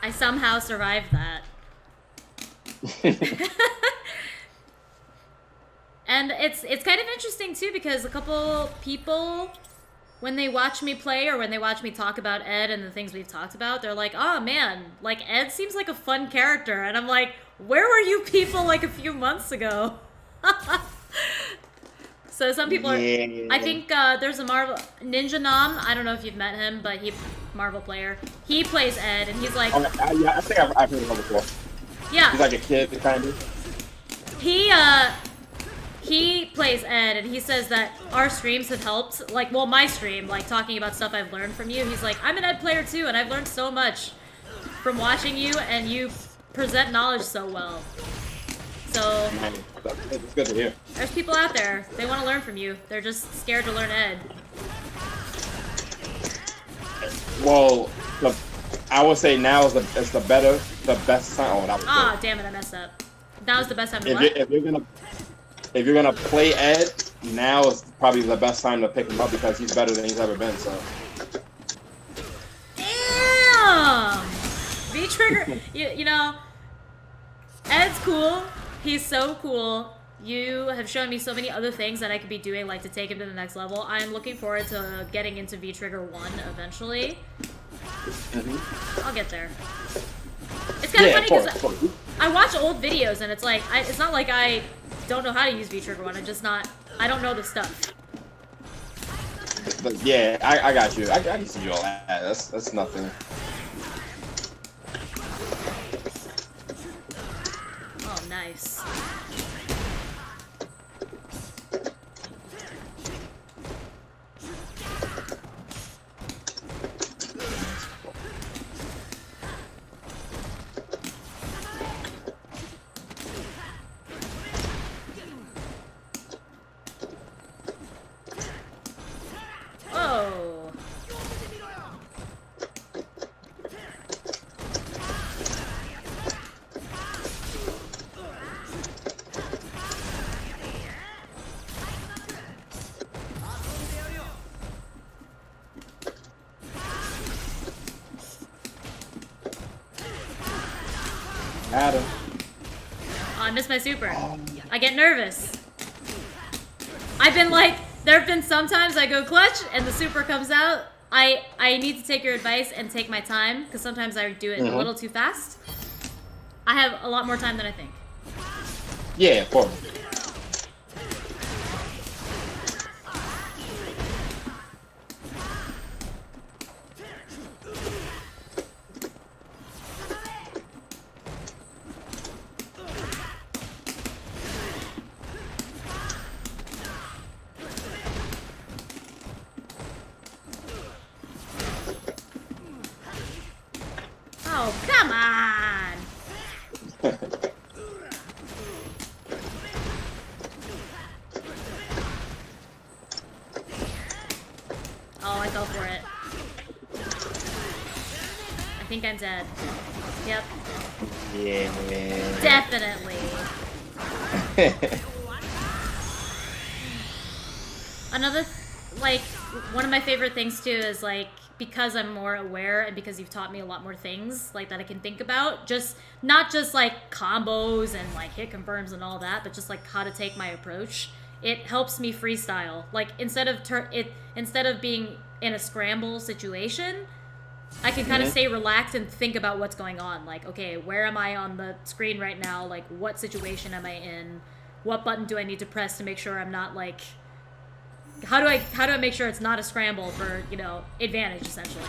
B: I somehow survived that. And it's kind of interesting too because a couple people, when they watch me play or when they watch me talk about Ed and the things we've talked about, they're like, oh man, like Ed seems like a fun character. And I'm like, where were you people like a few months ago? So some people are, I think there's a Marvel, Ninja Nam, I don't know if you've met him, but Marvel player. He plays Ed and he's like...
A: Oh, yeah, I think I've heard of him before.
B: Yeah.
A: He's like a kid, kind of.
B: He plays Ed, and he says that our streams have helped. Like, well, my stream, like, talking about stuff I've learned from you. He's like, I'm an Ed player, too, and I've learned so much from watching you, and you present knowledge so well. So,
A: it's good to hear.
B: There's people out there. They want to learn from you. They're just scared to learn Ed.
A: Well, I would say now is the best time. Oh, that was
B: Ah, damn it, I messed up. That was the best time to
A: if you're gonna play Ed, now is probably the best time to pick him up because he's better than he's ever been. So.
B: Damn. V-Trigger. You know, Ed's cool. He's so cool. You have shown me so many other things that I could be doing, like to take him to the next level. I'm looking forward to getting into V-Trigger 1 eventually. I'll get there. It's kind of funny because I watch old videos and it's like, it's not like I don't know how to use V-Trigger 1, I don't know the stuff.
A: But yeah, I got you. I can see you all that. That's nothing.
B: Oh, nice. Oh.
A: Adam.
B: Oh, I missed my super. I get nervous. I've been like, there have been sometimes I go clutch and the super comes out. I need to take your advice and take my time because sometimes I do it a little too fast. I have a lot more time than I think.
A: Yeah, of course.
B: Oh, come on! Oh, I fell for it. I think I'm dead. Yep.
A: Yeah.
B: Definitely. Another, like, one of my favorite things too is like, because I'm more aware and because you've taught me a lot more things like that I can think about, just not just like combos and like hit confirms and all that, but just like how to take my approach it helps me freestyle. Like instead of being in a scramble situation, I can kind of stay relaxed and think about what's going on. Like, okay, where am I on the screen right now? Like, what situation am I in? What button do I need to press to make sure I'm not like how do I make sure it's not a scramble for, advantage essentially?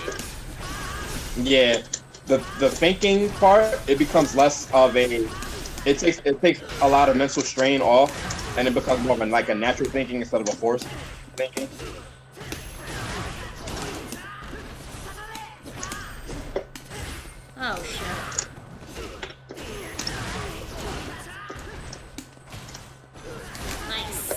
A: Yeah, the thinking part, it becomes less of a. It takes a lot of mental strain off, and it becomes more of a natural thinking instead of a forced thinking.
B: Oh shit. Nice.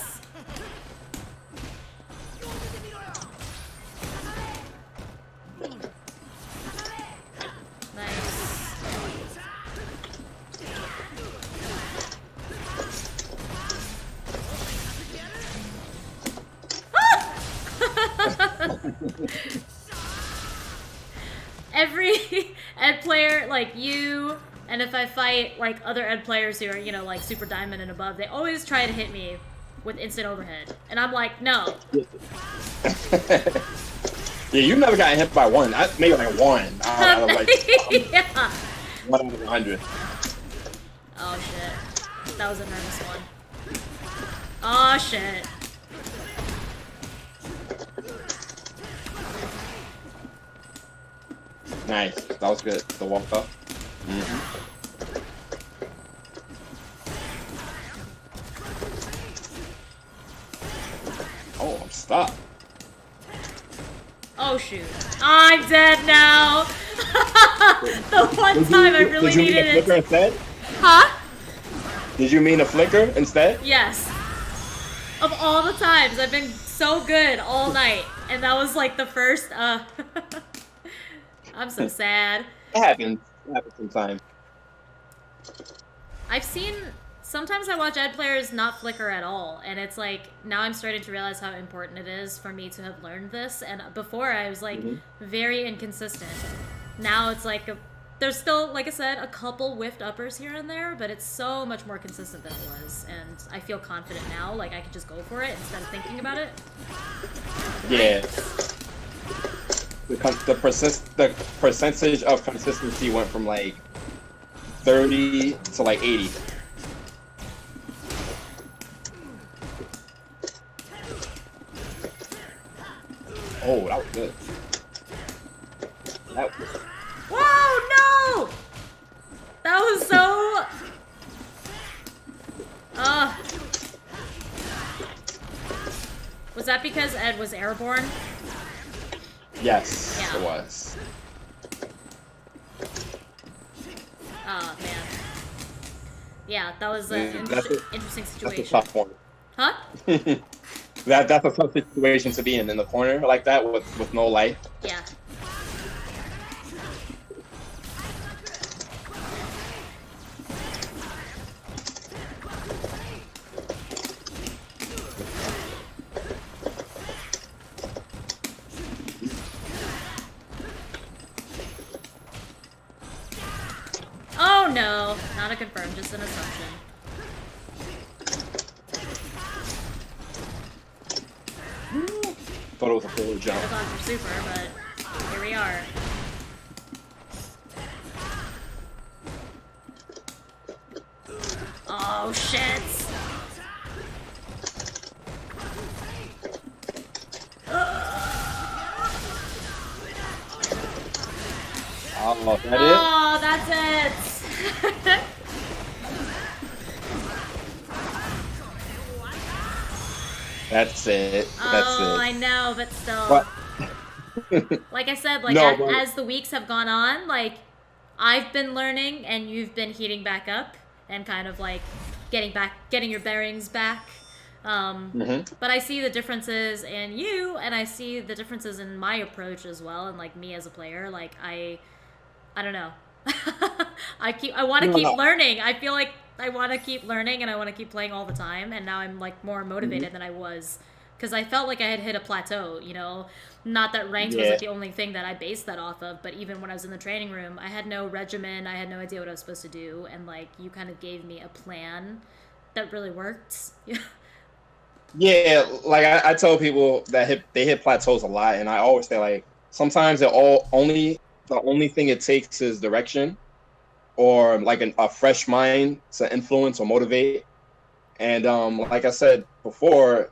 B: Every ed player, like you, and if I fight like other ed players who are, like super diamond and above, they always try to hit me with instant overhead. And I'm like, no.
A: Yeah, you never got hit by one. Maybe like one. Out of like
B: yeah.
A: 1 out of 100.
B: Oh shit. That was a nervous one. Oh shit.
A: Nice. That was good. The walk up. Oh, I'm stuck.
B: Oh shoot. I'm dead now. The one time I really needed it.
A: Did you mean a flicker instead?
B: Huh?
A: Did you mean a flicker instead?
B: Yes. Of all the times, I've been so good all night. And that was like the first, I'm so sad.
A: It happens. It happens sometimes.
B: I've seen... Sometimes I watch ed players not flicker at all, and it's like, now I'm starting to realize how important it is for me to have learned this, and before I was like, very inconsistent. Now it's like, there's still, like I said, a couple whiffed uppers here and there, but it's so much more consistent than it was, and I feel confident now, like I can just go for it instead of thinking about it.
A: Yeah. The percentage of consistency went from like 30 to like 80. Oh, that was good.
B: Whoa, no! That was so... Was that because Ed was airborne?
A: Yes,
B: Yeah.
A: it was.
B: Oh, man. Yeah, that was an interesting situation.
A: That's a tough one.
B: Huh?
A: That's a tough situation to be in the corner like that with no life.
B: Yeah. Oh no, not a confirm, just an assumption.
A: Thought it was a full jump.
B: I thought for super, but here we are. Oh shit!
A: Oh, is that it?
B: Oh, that's it!
A: That's it. That's
B: Oh,
A: it.
B: I know, but still.
A: But
B: Like I said, like
A: No, but-
B: as the weeks have gone on, like I've been learning and you've been heating back up and kind of like getting your bearings back. But I see the differences in you, and I see the differences in my approach as well, and like me as a player. Like I don't know. I want to keep learning. I feel like I want to keep learning, and I want to keep playing all the time. And now I'm like more motivated than I was, because I felt like I had hit a plateau. You know, not that ranked was like the only thing that I based that off of, but even when I was in the training room, I had no regimen. I had no idea what I was supposed to do, and like you kind of gave me a plan that really worked.
A: Yeah, like I tell people that they hit plateaus a lot, and I always say like sometimes the only thing it takes is direction or like a fresh mind to influence or motivate. And like I said before,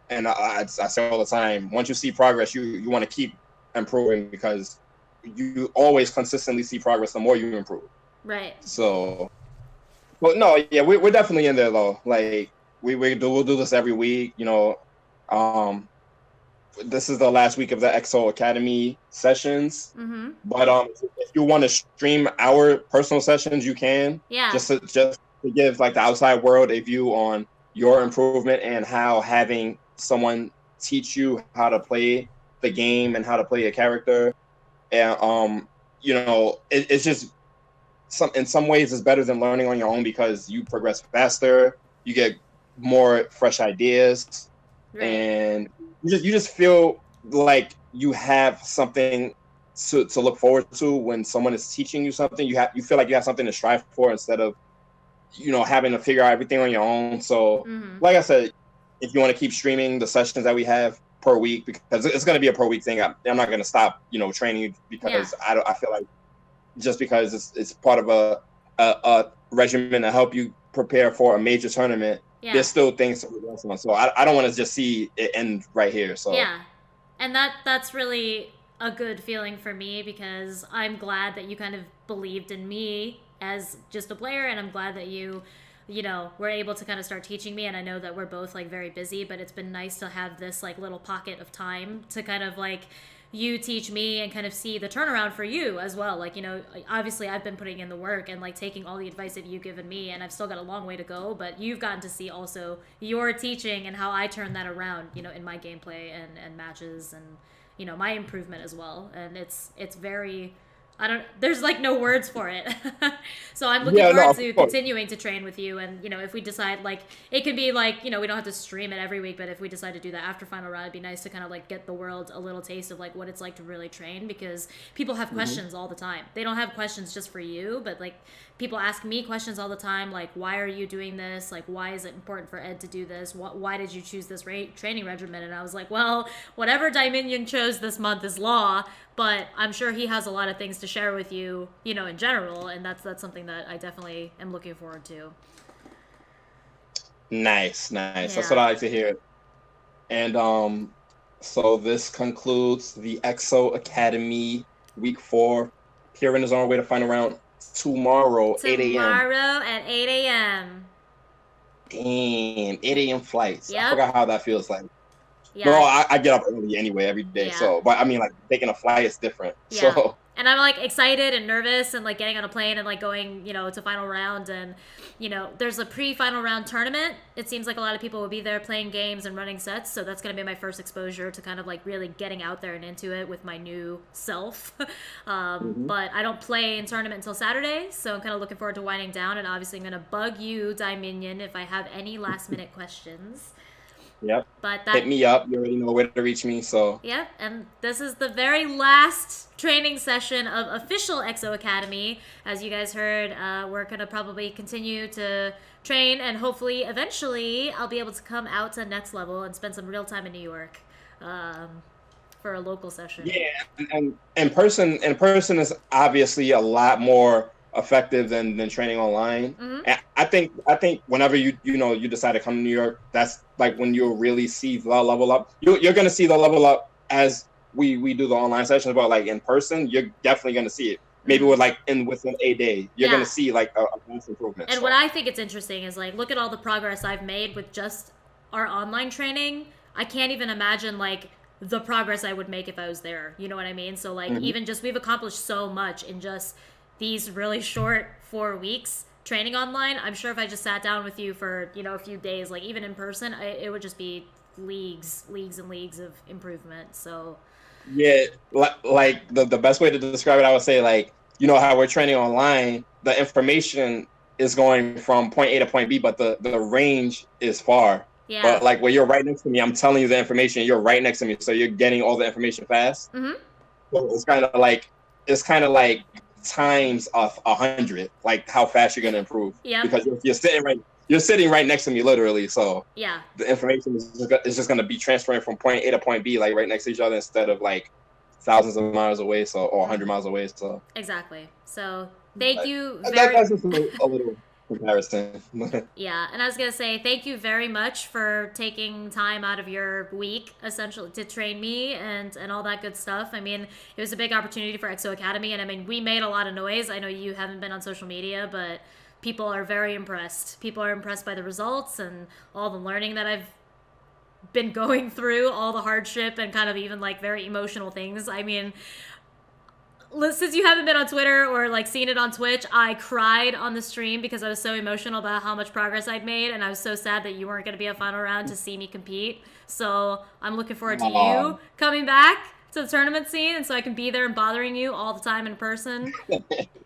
A: and I say all the time, once you see progress, you want to keep improving because you always consistently see progress the more you improve.
B: Right.
A: So, but no, yeah, we're definitely in there though. Like we'll do this every week. Um, this is the last week of the EXO Academy sessions.
B: Mm-hmm.
A: But if you want to stream our personal sessions, you can.
B: Yeah.
A: Just to give like the outside world a view on your improvement and how having someone teach you how to play the game and how to play a character, and it's just in some ways it's better than learning on your own because you progress faster, you get more fresh ideas,
B: Right.
A: and you just feel like you have something to look forward to when someone is teaching you something. You feel like you have something to strive for instead of having to figure out everything on your own. So
B: Mm-hmm.
A: like I said, if you want to keep streaming the sessions that we have per week, because it's going to be a per week thing, I'm not going to stop training
B: Yeah.
A: because I feel like just because it's part of a regimen to help you prepare for a major tournament,
B: Yeah.
A: there's still things to progress on. So I don't want to just see it end right here. So
B: Yeah. And that's really a good feeling for me because I'm glad that you kind of believed in me as just a player, and I'm glad that you were able to kind of start teaching me. And I know that we're both like very busy, but it's been nice to have this like little pocket of time to kind of like you teach me and kind of see the turnaround for you as well. Like, obviously I've been putting in the work and like taking all the advice that you've given me, and I've still got a long way to go, but you've gotten to see also your teaching and how I turn that around, in my gameplay and matches, and my improvement as well. And it's very, there's like no words for it. So I'm looking
A: yeah, no,
B: forward
A: of
B: to
A: course.
B: continuing to train with you. And, if we decide like, it could be like, we don't have to stream it every week, but if we decide to do that after final round, it'd be nice to kind of like get the world a little taste of like what it's like to really train, because people have questions all the time. They don't have questions just for you, but like people ask me questions all the time. Like, why are you doing this? Like, why is it important for Ed to do this? Why did you choose this training regimen? And I was like, well, whatever Dieminion chose this month is law, but I'm sure he has a lot of things to share with you, in general, and that's something that I definitely am looking forward to.
A: Nice. That's what
B: Yeah.
A: I like to hear. And so this concludes the EXO Academy Week 4. Kieran is on our way to final round tomorrow, 8 a.m.
B: Tomorrow at 8 a.m.
A: Damn, 8 a.m. flights. I
B: Yep.
A: forgot how that feels like. No,
B: Yeah.
A: I get up early anyway every day.
B: Yeah.
A: So, but I mean, like taking a flight is different.
B: Yeah.
A: So,
B: And I'm like excited and nervous and like getting on a plane and like going, to final round. And, there's a pre-final round tournament. It seems like a lot of people will be there playing games and running sets. So that's going to be my first exposure to kind of like really getting out there and into it with my new self. But I don't play in tournament until Saturday. So I'm kind of looking forward to winding down. And obviously I'm going to bug you, Dieminion, if I have any last minute questions.
A: yep.
B: But
A: Hit me up. You already know where to reach me. So,
B: Yep, and this is the very last training session of official EXO Academy. As you guys heard, we're going to probably continue to train, and hopefully, eventually, I'll be able to come out to next level and spend some real time in New York for a local session.
A: yeah, and in person is obviously a lot more effective than training online.
B: Mm-hmm.
A: And I think whenever you decide to come to New York, that's like when you'll really see the level up. You're gonna see the level up as we do the online sessions, but like in person, you're definitely gonna see it. Maybe with like within a day, you're
B: Yeah.
A: gonna see like a vast improvement.
B: And
A: So.
B: what I think it's interesting is like, look at all the progress I've made with just our online training. I can't even imagine like the progress I would make if I was there. You know what I mean? So like even just we've accomplished so much in just these really short 4 weeks training online. I'm sure if I just sat down with you for a few days, like even in person, it would just be leagues and leagues of improvement. So
A: Yeah, like the best way to describe it, I would say like how we're training online, the information is going from point A to point B, but the range is far.
B: yeah.
A: But like where you're right next to me, I'm telling you the information. You're right next to me, so you're getting all the information fast.
B: Mm-hmm.
A: So it's kind of like times of 100, like how fast you're gonna improve.
B: Yep.
A: Because you're sitting right next to me, literally. So
B: Yeah.
A: the information is just going to be transferring from point A to point B, like right next to each other, instead of like thousands of miles away, so or 100 miles away. So
B: Exactly. So thank you
A: that's
B: very.
A: just a little comparison.
B: Yeah, and I was gonna say thank you very much for taking time out of your week, essentially, to train me and all that good stuff. I mean, it was a big opportunity for EXO Academy, and I mean, we made a lot of noise. I know you haven't been on social media, but people are very impressed. People are impressed by the results and all the learning that I've been going through, all the hardship and kind of even like very emotional things. I mean, since you haven't been on Twitter or like seen it on Twitch, I cried on the stream because I was so emotional about how much progress I'd made, and I was so sad that you weren't going to be a final round to see me compete. So I'm looking forward to you coming back to the tournament scene, and so I can be there and bothering you all the time in person.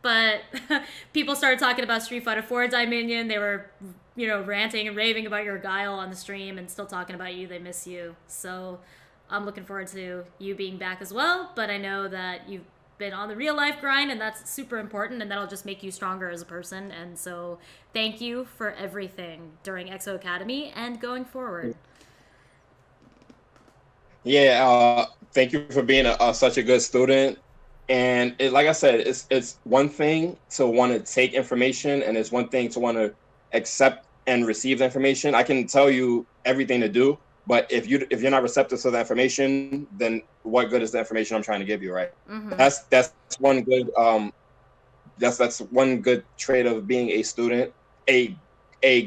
B: But people started talking about Street Fighter 4 Dieminion. They were, ranting and raving about your guile on the stream and still talking about you. They miss you. So I'm looking forward to you being back as well. But I know that you've been on the real life grind, and that's super important, and that'll just make you stronger as a person. And so thank you for everything during EXO Academy and going forward.
A: Yeah, thank you for being such a good student. And like I said, it's one thing to want to take information, and it's one thing to want to accept and receive the information. I can tell you everything to do, but if you're not receptive to the information, then what good is the information I'm trying to give you, right?
B: Mm-hmm.
A: That's one good that's one good trait of being a student, a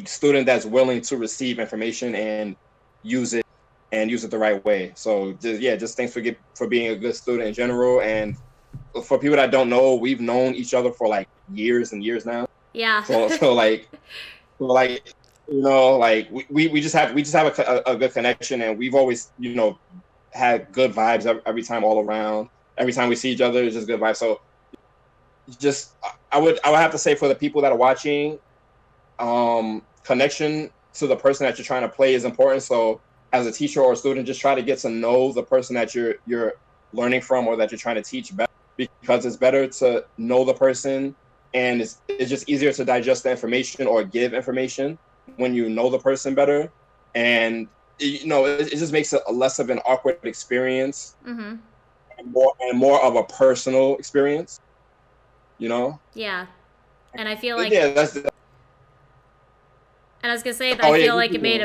A: student that's willing to receive information and use it the right way. So just thanks for being a good student in general. And for people that don't know, we've known each other for like years and years now.
B: Yeah.
A: So like like we just have a good connection, and we've always had good vibes every time all around. Every time we see each other, it's just good vibes. So just I would have to say, for the people that are watching, connection to the person that you're trying to play is important. So as a teacher or a student, just try to get to know the person that you're learning from or that you're trying to teach better, because it's better to know the person, and it's just easier to digest the information or give information when you know the person better. And it just makes it less of an awkward experience.
B: Mm-hmm.
A: and more of a personal experience.
B: Yeah. And I feel like and I was gonna say that I feel like it made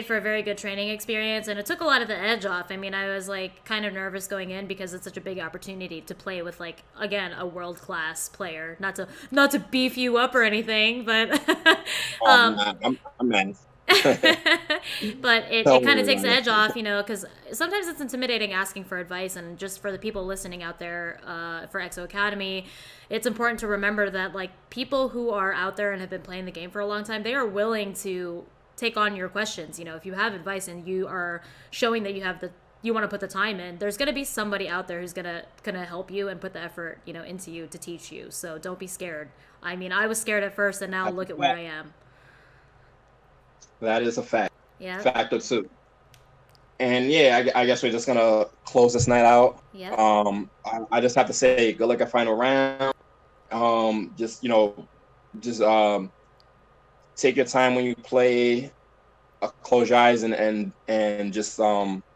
B: for a very good training experience, and it took a lot of the edge off. I mean, I was like kind of nervous going in because it's such a big opportunity to play with, like, again, a world class player. Not to beef you up or anything, but
A: I'm nice.
B: But it kind of takes the edge off, because sometimes it's intimidating asking for advice. And just for the people listening out there, for EXO Academy, it's important to remember that, like, people who are out there and have been playing the game for a long time, they are willing to take on your questions. If you have advice and you are showing that you want to put the time in, there's going to be somebody out there who's gonna help you and put the effort, into you to teach you. So don't be scared. I mean, I was scared at first, and now look at where I am.
A: That is a fact.
B: Yeah.
A: Fact or two. And I guess we're just gonna close this night out.
B: Yeah.
A: I just have to say, good luck at final round. Just take your time when you play. Close your eyes and just refocus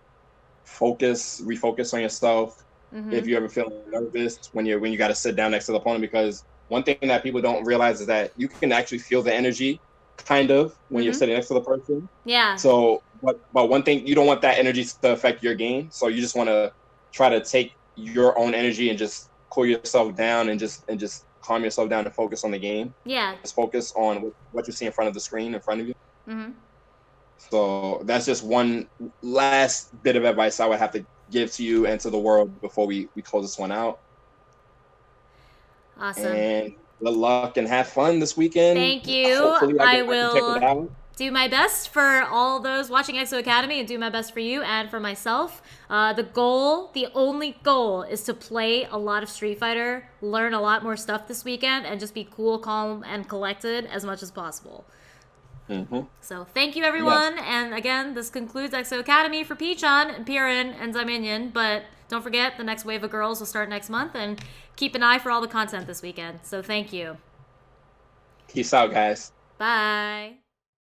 A: on yourself. Mm-hmm. If you ever feel nervous when you got to sit down next to the opponent, because one thing that people don't realize is that you can actually feel the energy, kind of, when you're sitting next to the person.
B: Yeah.
A: So, but one thing, you don't want that energy to affect your game. So you just want to try to take your own energy and just cool yourself down and just calm yourself down and focus on the game.
B: Yeah.
A: Just focus on what you see in front of the screen in front of you.
B: Mm-hmm.
A: So that's just one last bit of advice I would have to give to you and to the world before we close this one out.
B: Awesome.
A: And good luck and have fun this weekend.
B: Thank you. I will do my best for all those watching EXO Academy, and do my best for you and for myself. The only goal is to play a lot of Street Fighter, learn a lot more stuff this weekend, and just be cool, calm, and collected as much as possible.
A: Mm-hmm.
B: So thank you, everyone. Yes. And again, this concludes EXO Academy for Pichon, Pirin, and Dieminion. But don't forget, the next wave of girls will start next month, and keep an eye for all the content this weekend. So thank you.
A: Peace out, guys.
B: Bye.